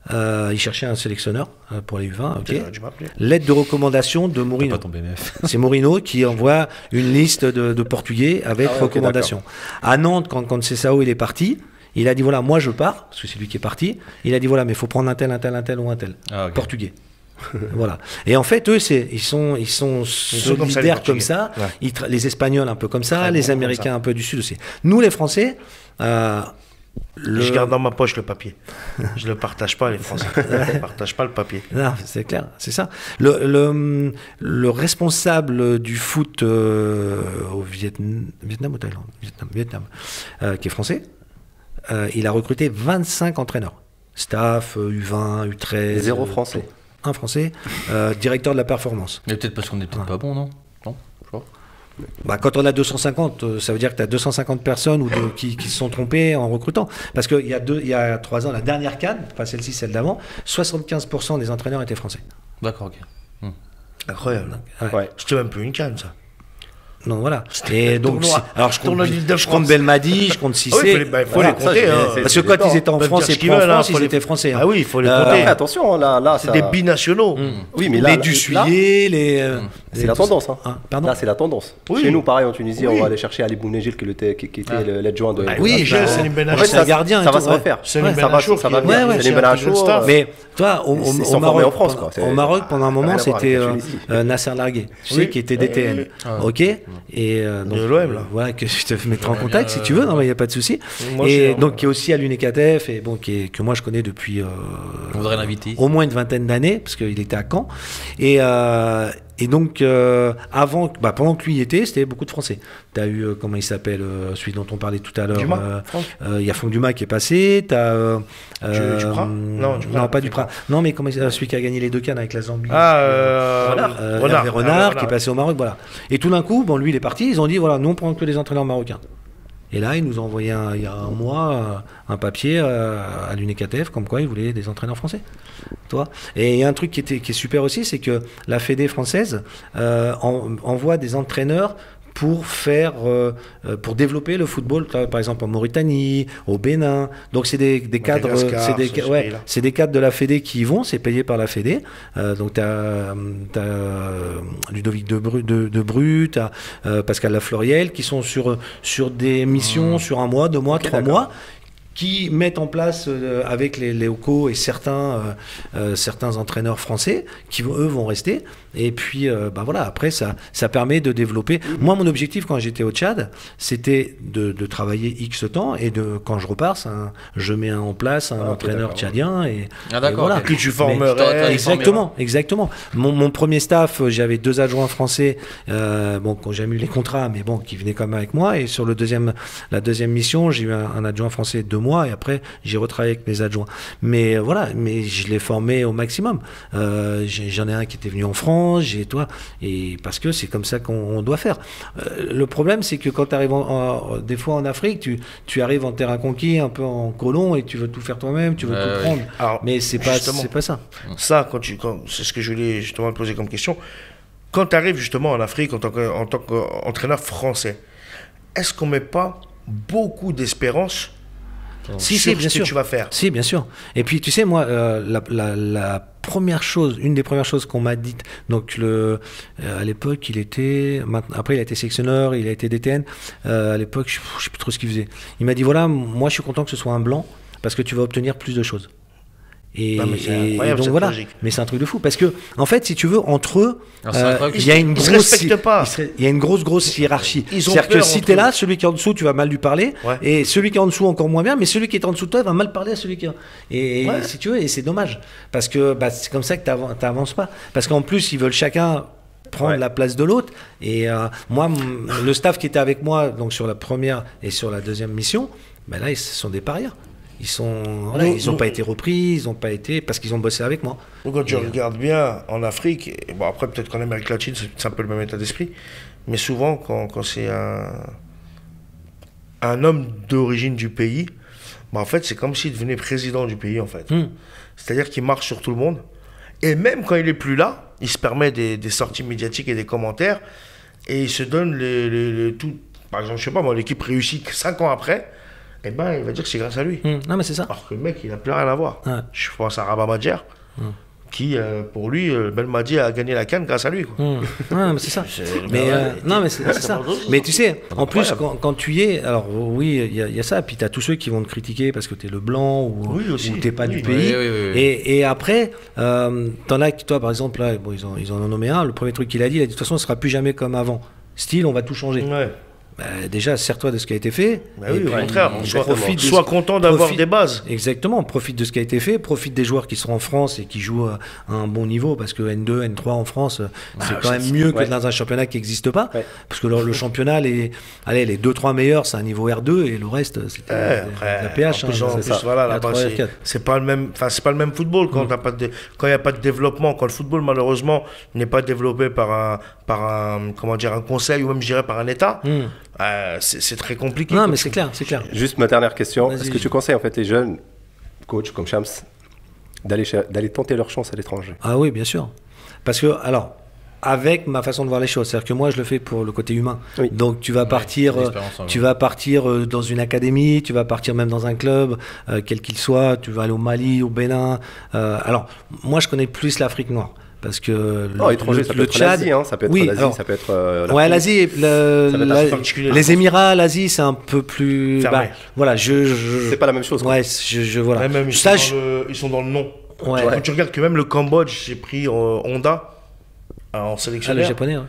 ils cherchaient un sélectionneur pour les U20. Ok. Tu m'as appelé. Lettre de recommandation de T'as Mourinho. pas ton BMF. C'est Mourinho qui envoie une liste de Portugais avec Ah ouais, ok, recommandation. À Nantes, quand Sessao il est parti, il a dit voilà, moi je pars, parce que c'est lui qui est parti. Il a dit voilà, mais il faut prendre un tel ou un tel. Ah, ok. Portugais. Voilà. Et en fait, eux, ils sont comme ça, les solidaires comme Portugais. ça. Ouais. Les Espagnols un peu comme ça, Très les bon comme Américains ça. un peu du Sud aussi. Nous, les Français, Je garde dans ma poche le papier. Je ne le partage pas, les Français. Je ne partage pas le papier. Non, c'est clair, c'est ça. Le responsable du foot au Vietnam ou Thaïlande Vietnam, qui est français, il a recruté 25 entraîneurs. Staff, U20, U13. Zéro français. Un français, directeur de la performance. Mais peut-être parce qu'on est peut-être pas bon, non? Non, je sais pas. Bah, quand on a 250, ça veut dire que tu as 250 personnes qui se sont trompées en recrutant. Parce qu'il y a 3 ans, la dernière CAN, pas celle-ci, celle d'avant, 75% des entraîneurs étaient français. D'accord, ok. Incroyable. Ouais. Ouais. C'était même plus une canne, ça. Donc voilà. Et donc, tournoi. alors je Tournoi compte, d'Île-de-France. je compte Belmadi, je compte Cissé. Ah oui, il faut Voilà. les compter. ça, hein. c'est- Parce que quand ils étaient en Ils peuvent France dire et ce qu'ils pas en veulent, hein, France, faut ils les- étaient français. hein. Ah oui, il faut les Euh, compter. Après, attention, là, C'est ça- des binationaux. Oui, mais là, les là, Dussuyer, les. c'est la tendance. Hein. Pardon. Là, c'est la tendance. Oui. Chez nous, pareil, en Tunisie, Oui. on va aller chercher Ali Bounegil, qui était l'adjoint de. Ah oui, Oui, Jean, bah, Salim en Benachour. fait, c'est un gardien et ça va tout, se ouais. refaire. Salim Ça va Benachour ça va qui- bien. ouais, Salim ouais. Benachour, Staff. Mais toi, au Ils sont formés Maroc, en France, quoi. C'est- au Maroc, pendant un moment, rien à voir c'était avec la Tunisie. Nasser Largué, tu Oui. sais, qui était DTN. Ok. Et donc, De l'OM, là. voilà, que je te mettrai en contact si tu veux. Non, mais il n'y a pas de souci. Moi, je Et suis- donc, qui est aussi à l'UNECATF et bon, que moi je connais depuis On voudrait l'inviter. au moins une vingtaine d'années, parce qu'il était à Caen. Et donc, pendant que lui y était, c'était beaucoup de Français. Tu as eu, comment il s'appelle, celui dont on parlait tout à l'heure. Dumas, Franck Il y a Franck Dumas qui est passé. Tu as. Duprat Non, Duprat, pas c'est Duprat. Non, mais comment celui qui a gagné les 2 CAN avec la Zambie. Renard. Hervé Renard, qui est passé au Maroc, voilà. Et tout d'un coup, bon, lui, il est parti. Ils ont dit, voilà, nous, on prend que des entraîneurs marocains. Et là, ils nous ont envoyé il y a un mois un papier à l'UNECATF comme quoi ils voulaient des entraîneurs français. Toi. Et il y a un truc qui est super aussi, c'est que la Fédé française envoie des entraîneurs pour pour développer le football, par exemple en Mauritanie, au Bénin. Donc c'est des cadres, Madagascar, ce pays-là. c'est des cadres de la Fédé qui y vont, c'est payé par la Fédé. Donc tu as Ludovic Debru, tu as Pascal Lafleuriel qui sont sur des missions sur 1 mois, 2 mois, 3 mois, qui mettent en place avec les locaux et certains entraîneurs français qui eux vont rester. Et puis voilà, après ça permet de développer. Moi, mon objectif quand j'étais au Tchad, c'était de travailler X temps, et quand je repars, je mets en place un entraîneur d'accord. tchadien et d'accord, voilà. ok. Que tu Mais- formerais. Exactement. Mon premier staff, j'avais 2 adjoints français, quand j'ai eu les contrats, mais bon, qui venaient quand même avec moi. Et sur la deuxième mission, j'ai eu un adjoint français 2 mois, et après j'ai retravaillé avec mes adjoints. Mais voilà, mais je l'ai formé au maximum. J'en ai un qui était venu en France, et parce que c'est comme ça qu'on doit faire. Le problème, c'est que quand tu arrives des fois en Afrique, tu arrives en terrain conquis, un peu en colon, et tu veux tout faire toi-même, tu veux tout Ouais. prendre. Alors, Mais c'est justement, pas ça. Ça, c'est ce que je voulais justement te poser comme question. Quand tu arrives justement en Afrique en tant qu'entraîneur français, est-ce qu'on ne met pas beaucoup d'espérance Si, sur bien ce que sûr. tu vas faire? Si, bien sûr. Et puis, tu sais, moi, la première chose, une des premières choses qu'on m'a dites, donc à l'époque, après, il a été sélectionneur, il a été DTN. À l'époque, je sais plus trop ce qu'il faisait. Il m'a dit, voilà, moi, je suis content que ce soit un blanc, parce que tu vas obtenir plus de choses. Et, Non, mais c'est et incroyable, donc cette voilà. logique. Mais c'est un truc de fou parce que en fait, si tu veux, entre eux, Alors, c'est incroyable. il y a une Ils se grosse, respectent pas. il y a une grosse hiérarchie. Ils ont C'est-à-dire que peur si entre t'es là, eux. celui qui est en dessous, tu vas mal lui parler, Ouais. et celui qui est en dessous encore moins bien, mais celui qui est en dessous de toi va mal parler à celui qui est. Et Ouais. si tu veux, et c'est dommage parce que c'est comme ça que t'avances pas. Parce qu'en plus, ils veulent chacun prendre Ouais. la place de l'autre. Et moi, le staff qui était avec moi, donc sur la première et sur la deuxième mission, ben là, ce sont des parias. Ils n'ont pas été repris, ils n'ont pas été parce qu'ils ont bossé avec moi. Donc, quand tu regardes bien en Afrique, et bon, après peut-être qu'en Amérique latine, c'est un peu le même état d'esprit, mais souvent quand c'est un homme d'origine du pays, en fait c'est comme s'il devenait président du pays en fait. C'est-à-dire qu'il marche sur tout le monde, et même quand il est plus là, il se permet des sorties médiatiques et des commentaires, et il se donne tout. Par exemple, je sais pas moi, l'équipe réussit 5 ans après, eh ben il va dire que c'est grâce à lui. Non, mais c'est ça. Alors que le mec, il n'a plus rien à voir. Ouais. Je pense à Rabat Madjer, qui, pour lui, Belmadi a gagné la CAN grâce à lui. Quoi. Non, mais c'est ça. Mais non, mais c'est ça. Mais tu sais, en plus, quand tu y es, alors oui, il y a ça. Puis tu as tous ceux qui vont te critiquer parce que tu es le blanc ou Oui, aussi. t'es pas Oui, du oui, pays. oui. Et après, t'en as qui, toi, par exemple, là, bon, ils en ont nommé un. Le premier truc qu'il a dit, de toute façon, ce sera plus jamais comme avant. Style, on va tout changer. Ouais. Déjà, sers-toi de ce qui a été fait. Bah oui, au puis, contraire, profite de sois content d'avoir profite- des bases. Exactement, profite de ce qui a été fait, profite des joueurs qui sont en France et qui jouent à un bon niveau, parce que N2, N3 en France, c'est quand même mieux que dans un championnat qui n'existe pas, Ouais. parce que le championnat, les 2-3 meilleurs, c'est un niveau R2, et le reste, c'était la PH. En plus, en plus, voilà, là-bas, c'est pas le même, enfin, c'est pas le même football quand quand il n'y a pas de développement, quand le football, malheureusement, n'est pas développé par un, comment dire, un conseil ou même, je dirais, par un État. C'est très compliqué. Non, quoi. mais c'est clair, c'est clair. Juste ma dernière question. Vas-y. Est-ce que tu conseilles en fait les jeunes coachs comme Shams d'aller tenter leur chance à l'étranger? Ah oui, bien sûr. Parce que, alors, avec ma façon de voir les choses, c'est-à-dire que moi, je le fais pour le côté humain. Oui. Donc, tu vas partir, dans une académie, tu vas partir même dans un club, quel qu'il soit, tu vas aller au Mali, au Bénin. Alors, moi, je connais plus l'Afrique noire. Parce que étranger, ça peut être Tchad, l'Asie, hein, ça peut être l'Asie, alors, ça peut être ouais, l'Asie, Ça va être assez particulier, les Émirats, l'Asie, c'est un peu plus. Fermé. voilà, C'est pas la même chose, quoi. Ouais, voilà. Même Ça, ils sont dans le nom. Ouais. Quand tu regardes que même le Cambodge, j'ai pris Honda en Ah, le sélectionneur. japonais. Hein.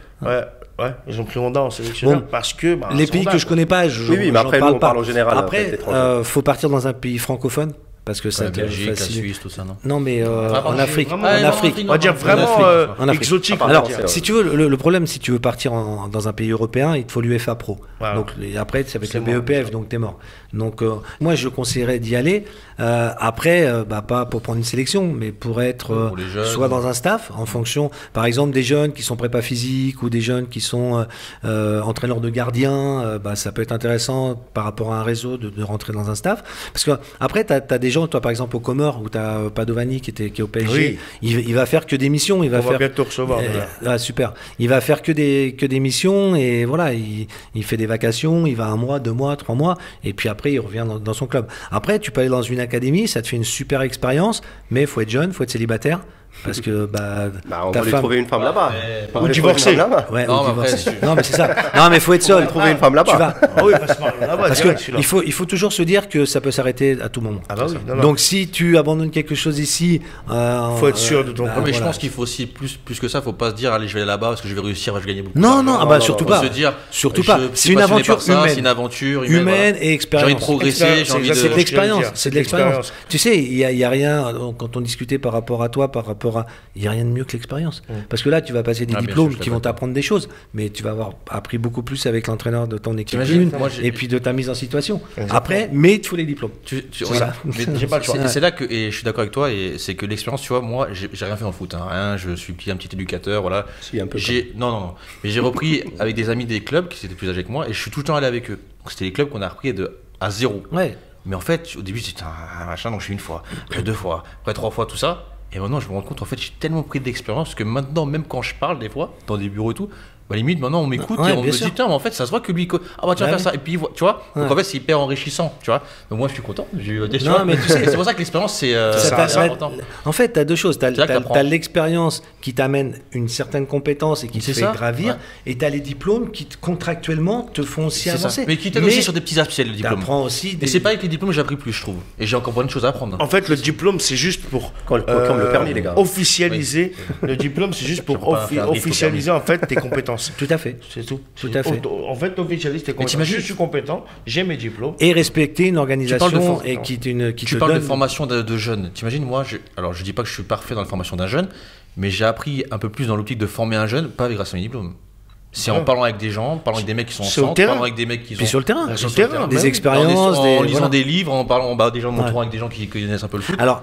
Ouais, ils ont pris Honda en sélectionneur Bon, parce que. les pays que je connais pas, Oui, mais j'en après, nous, on pas. parle en général, Après, peut-être étranger. faut partir dans un pays francophone parce que ça La te Belgique, la facilite. Suisse, tout ça, non? Non, mais en Afrique. vraiment- En Afrique. On va dire vraiment En Afrique. exotique. on va Alors, dire. si tu veux, le problème, si tu veux partir dans un pays européen, il te faut l'UEFA Pro. Voilà. Donc, et après, c'est avec C'est le mort, BEPF, donc t'es mort. Donc, moi, je conseillerais d'y aller. Après, pas pour prendre une sélection, mais pour être Pour les jeunes. soit dans un staff, en fonction, par exemple, des jeunes qui sont prépa physique ou des jeunes qui sont entraîneurs de gardiens. Ça peut être intéressant par rapport à un réseau de rentrer dans un staff. Parce que après, t'as des gens, toi, par exemple, au Comores, où t'as Padovani qui est au PSG. Oui. Il va faire que des missions. Il va On va faire bientôt recevoir. déjà. super. Il va faire que des missions et voilà, il fait des vacations, il va 1 mois, 2 mois, 3 mois et puis après il revient dans son club. Après, tu peux aller dans une académie, ça te fait une super expérience, mais faut être jeune, faut être célibataire parce que On ta va lui femme. trouver une femme là-bas. Ouais. On Ou va lui divorcer. trouver une femme là-bas. Ouais, Non, ou mais après, divorcer. si tu- Non, mais c'est ça. Non, mais faut être seul. Trouver une femme là-bas. Tu vas. Ah oui, parce que là-bas, Parce direct, celui-là. il faut toujours se dire que ça peut s'arrêter à tout moment. Ah bah oui, non, non. Donc si tu abandonnes quelque chose ici, Faut être sûr de ton Ouais, mais je voilà. pense qu'il faut aussi, plus que ça, faut pas se dire, allez, je vais aller là-bas parce que je vais réussir, je vais gagner beaucoup. Non, d'argent. non, surtout Faut pas. se dire, Surtout je pas. suis C'est une passionné aventure par ça, humaine. C'est une aventure humaine humaine. et J'ai envie expérience. de progresser, j'ai envie C'est de de. l'expérience, dire, c'est de l'expérience. Tu sais, il y a rien, quand on discutait par rapport à toi, il y a rien de mieux que l'expérience. Parce que là, tu vas passer des Ah, bien diplômes sûr, je qui vont suis t'apprendre des choses, mais tu vas avoir appris beaucoup plus avec l'entraîneur de ton équipe T'imagines, une, moi, j'ai- et puis de ta mise en situation. Exactement. Après, mais il te faut les diplômes. C'est C'est ça. J'ai pas le choix. C'est là que, et je suis d'accord avec toi, et c'est que l'expérience, tu vois, moi, j'ai rien fait en foot, hein, rien, je suis un petit éducateur, voilà. Si, un peu. Non, mais j'ai repris avec des amis des clubs qui étaient plus âgés que moi, et je suis tout le temps allé avec eux. Donc c'était les clubs qu'on a repris à 0. Ouais. Mais en fait, au début, c'était un machin, donc je suis 1 fois, après 2 fois, après 3 fois, tout ça. Et maintenant, je me rends compte, en fait, j'ai tellement pris d'expérience que maintenant, même quand je parle des fois, dans des bureaux et tout, Bah, limite, maintenant, on m'écoute Ouais, et on bien me sûr. dit, tiens, mais en fait, ça se voit que lui, ah bah, tu vas Ouais, faire ça. Et puis, tu vois, donc Ouais. en fait, c'est hyper enrichissant, tu vois. Donc, moi, je suis content. Non, mais tu sais, c'est pour ça que l'expérience, c'est important. En fait, tu as deux choses. Tu C'est là que t'apprends. as l'expérience qui t'amène une certaine compétence et qui te C'est fait ça, gravir, ouais. et tu as les diplômes qui, contractuellement, te font aussi C'est ça. avancer. Mais qui t'aident aussi sur des petits aspects, le diplôme. T'apprends aussi Et c'est pas avec les diplômes que j'ai appris plus, je trouve. Et j'ai encore plein de choses à apprendre. En fait, le diplôme, c'est juste pour Quand le permis, les gars. officialiser. Le diplôme, c'est juste pour peux pas faire un livre officialiser en fait tes compétences. Tout à fait. C'est tout. Tout à fait. En fait, officialiser tes compétences. t'imagines- Je suis compétent, j'ai mes diplômes. Et respecter une organisation for- et qui Tu te parles de donne... formation de jeunes. T'imagines, moi, alors je dis pas que je suis parfait dans la formation d'un jeune, mais j'ai appris un peu plus dans l'optique de former un jeune, pas grâce à mes diplômes. C'est en Ouais. parlant avec des gens, en parlant avec des mecs qui sont en C'est au centre, terrain. parlant avec des mecs qui sont Puis sur le terrain. Sur le terrain, Des bah oui. expériences, en des... lisant voilà. des livres, en parlant des gens, montrant Ouais. avec des gens qui connaissent un peu le foot. Alors,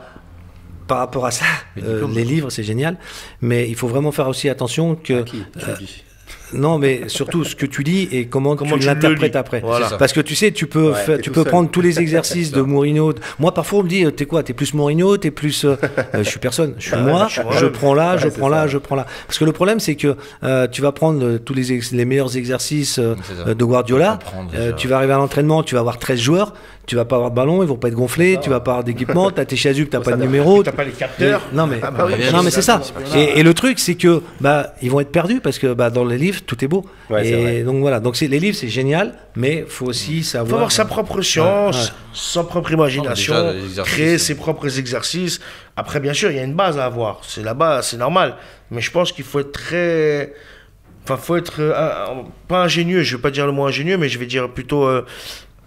par rapport à ça, Les diplômes. les livres, c'est génial, mais il faut vraiment faire aussi attention que... Qui tu dis Non, mais surtout ce que tu lis et comment Comment tu tu le l'interprètes lis. après. Voilà. C'est ça. Parce que tu sais, tu peux, Ouais, faire- t'es tu tout peux seul. prendre tous les exercices de Mourinho. Moi, parfois, on me dit, t'es quoi? T'es plus Mourinho? T'es plus. Je suis personne. Je suis Bah, moi. je suis Je moi. prends là, je Ouais, prends c'est là, ça. je prends là. Parce que le problème, c'est que tu vas prendre tous les meilleurs exercices C'est ça. de Guardiola. Comprendre, déjà. Tu vas arriver à l'entraînement, tu vas avoir 13 joueurs. Tu vas pas avoir de ballon, ils vont pas être gonflés. Tu vas pas avoir d'équipement. T'as tes chasubles, t'as pas de numéro. T'as pas les capteurs. Non mais, Ah bah oui, non, mais c'est ça. bien. Et le truc c'est que ils vont être perdus parce que dans les livres tout est beau. Ouais, c'est et vrai. donc voilà. Donc les livres c'est génial, mais faut aussi Il savoir. faut avoir sa propre science, Ouais, ouais. sa propre imagination, Non, mais déjà, les exercices, créer c'est- ses propres exercices. Après, bien sûr, il y a une base à avoir. C'est la base, c'est normal. Mais je pense qu'il faut être très. Enfin, faut être pas ingénieux, je vais pas dire le mot ingénieux, mais je vais dire plutôt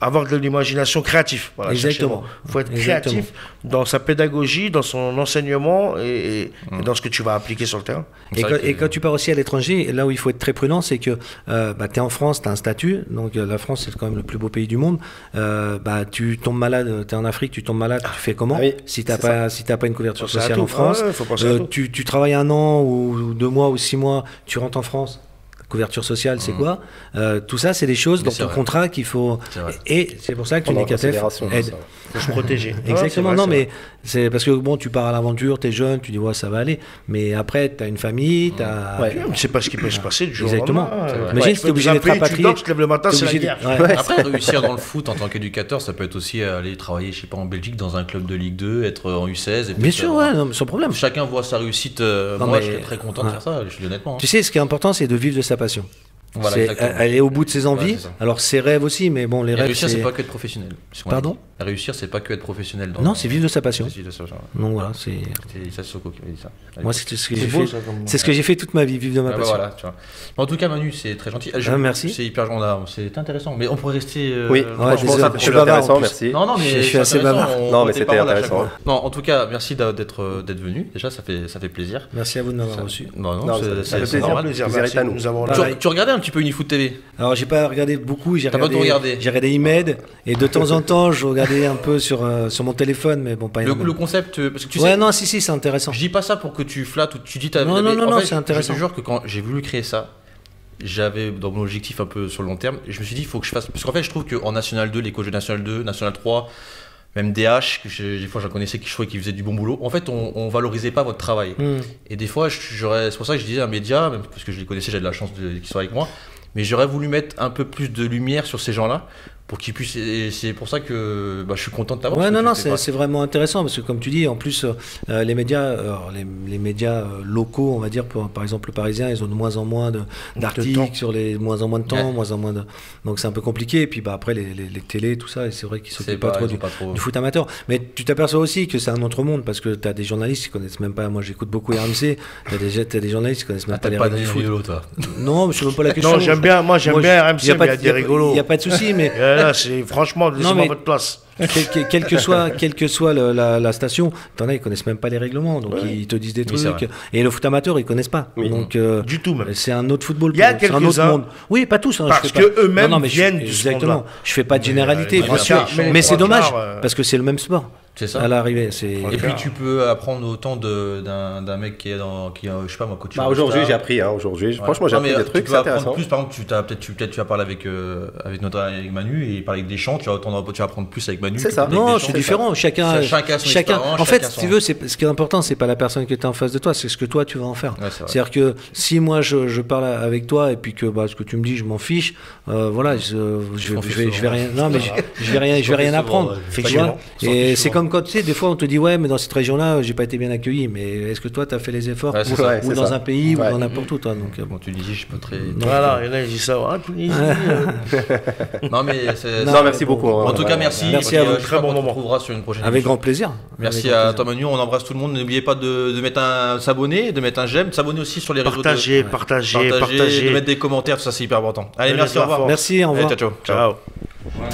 avoir de l'imagination créative. Voilà, Exactement. Il faut être Exactement. créatif dans sa pédagogie, dans son enseignement et dans ce que tu vas appliquer sur le terrain. Et C'est quand, vrai que- et quand tu pars aussi à l'étranger, là où il faut être très prudent, c'est que tu es en France, tu as un statut, donc la France c'est quand même le plus beau pays du monde. Tu tombes malade, tu es en Afrique, tu tombes malade, tu fais comment? Ah oui, Si tu n'as c'est pas une couverture Faut penser à sociale tout. en France, Ah ouais, faut penser à tout. tu travailles 1 an ou 2 mois ou 6 mois, tu rentres en France. Couverture sociale, c'est quoi? Tout ça, c'est des choses Mais dans c'est ton vrai. contrat qu'il faut. C'est vrai. Et c'est pour ça que Prendre en l'UNICATEF considération, aide. ça. Faut se protéger. Exactement, Ouais, non, c'est mais c'est parce que bon, tu pars à l'aventure, t'es jeune, tu dis ouais, ça va aller. Mais après, t'as une famille, t'as. Ouais. vrai. Tu ne sais pas ce qui peut se passer du jour au Exactement. lendemain. C'est vrai. Imagine Ouais, si t'es obligé tu d'être vas appeler, rapatrié. Tu dors, tu te lèves le matin, T'es c'est la obligé guerre. de- ouais. Après, réussir dans le foot en tant qu'éducateur, ça peut être aussi aller travailler, je sais pas, en Belgique, dans un club de Ligue 2, être en U16. Et puis Bien sûr, ouais, non, mais sans problème. Chacun voit sa réussite. Non, Moi, mais- je serais très content de ouais. faire ça, je dis honnêtement. Tu sais, ce qui est important, c'est de vivre de sa passion. Voilà, C'est- exactement. elle est au bout de ses envies. Ouais, c'est ça. Alors ses rêves aussi, mais bon, les Et rêves. réussir, c'est pas que être professionnel. c'est ce qu'on a Pardon dit. Réussir, c'est pas que être professionnel. Non, c'est vivre de sa passion. C'est ça, genre. Donc voilà, c'est. C'est ça, Soko qui m'a dit ça. Moi, c'est ce que C'est j'ai beau, fait. ça, comme- C'est ce que j'ai fait toute ma vie, vivre de ma Ah bah passion. voilà, tu vois. En tout cas, Manu, c'est très gentil. merci. C'est hyper c'est intéressant. Mais on pourrait rester. Oui, franchement, désolé, ça, je c'est suis bavard, intéressant, en plus. merci. Non, non, mais Je suis c'est assez intéressant, bavard. on Non, voit mais tes c'était paroles à chaque intéressant. fois. Non, en tout cas, merci d'être venu. Déjà, ça fait plaisir. Merci à vous de m'avoir reçu. Non, Non, c'est ça fait c'est plaisir. normal. Plaisir, Plaisir merci. est à nous. Nous avons Pareil. Tu regardais un petit peu Unifoot TV? Alors j'ai pas regardé beaucoup, T'as pas tout regardé. j'ai regardé Imed et de temps en temps je regardais un peu sur mon téléphone, mais bon pas Le énormément. concept, parce que tu Ouais sais, non si c'est intéressant. je dis pas ça pour que tu flattes ou tu dis ta. Non, mais non, non, en non, fait, c'est intéressant. Je te jure que quand j'ai voulu créer ça, j'avais dans mon objectif un peu sur le long terme, et je me suis dit, il faut que je fasse. Parce qu'en fait, je trouve qu'en National 2, les coachs de National 2, National 3, même DH, des fois j'en connaissais qui je trouvais qui faisaient du bon boulot, en fait, on valorisait pas votre travail. Et des fois, c'est pour ça que je disais à un média, même parce que je les connaissais, j'ai de la chance qu'ils soient avec moi, mais j'aurais voulu mettre un peu plus de lumière sur ces gens-là pour qu'ils puissent. Et c'est pour ça que je suis content de t'avoir. Ouais, parce que non, non, tu fais pas- c'est vraiment intéressant parce que comme tu dis, en plus, les médias, les médias locaux, on va dire, par exemple le Parisien, ils ont de moins en moins d'articles temps. sur les moins en moins de temps, Ouais. moins en moins de. Donc c'est un peu compliqué. Et puis après les télés, tout ça, et c'est vrai qu'ils C'est s'occupent pas trop ils ont pas trop. du foot amateur. Mais tu t'aperçois aussi que c'est un autre monde parce que tu as des journalistes qui connaissent même pas. Moi, j'écoute beaucoup RMC. T'as des journalistes qui connaissent même Ah, pas les t'as pas règles du foot. rigolo, toi. Non, mais c'est même pas la question. Non, j'aime bien, moi j'aime bien RMC, y a mais pas il y a de- des rigolos. Il y a pas de souci, mais Là, c'est franchement, laissez-moi mais- votre place. quelle que soit la station, t'en as, ils connaissent même pas les règlements, donc ils te disent des Oui, c'est trucs. Et le foot amateur, ils connaissent pas. Oui. Donc Du tout, même. c'est un autre football. Il y a pour eux, c'est un autre quelques-uns, monde. Oui, pas tous. Hein, parce je fais pas- que eux-mêmes Non, non, mais viennent je, de ce exactement. monde-là. Je fais pas de généralité, Mais, bien sûr. mais Mais c'est trois dommage quarts, parce que c'est le même sport. C'est ça. à l'arrivée. Et puis tu peux apprendre autant d'un mec qui est je sais pas moi, coach. Bah, aujourd'hui, j'ai appris. Aujourd'hui, franchement, j'ai appris des trucs, c'est intéressant. Plus, par exemple, tu vas parler avec Manu et parler avec Deschamps, tu vas apprendre plus avec Manu. C'est ça. Non, c'est différent. Chacun a son expérience. En fait, si tu veux, ce qui est important, c'est pas la personne qui est en face de toi, c'est ce que toi tu vas en faire. Ouais, c'est-à-dire que si moi je parle avec toi et puis que ce que tu me dis, je m'en fiche, voilà, je vais rien. Non, mais je vais rien apprendre. Effectivement. Et c'est comme quand tu sais, des fois on te dit ouais, mais dans cette région-là, j'ai pas été bien accueilli. Mais est-ce que toi, tu as fait les efforts ou dans un pays ou dans n'importe où, toi. Donc bon, Tunisie, je suis pas très. Voilà, il y en a qui disent ça. Tunisie. Non, mais non, merci beaucoup. En tout cas, merci. Merci à vous. Très bon moment. On se retrouvera sur une prochaine. avec grand plaisir. Merci à toi Manu, on embrasse tout le monde. N'oubliez pas de mettre s'abonner, de mettre un j'aime, de s'abonner aussi sur les réseaux. Partager. De mettre des commentaires, tout ça c'est hyper important. Allez, merci, au revoir. Merci, au revoir. Allez, ciao. Ciao. Voilà.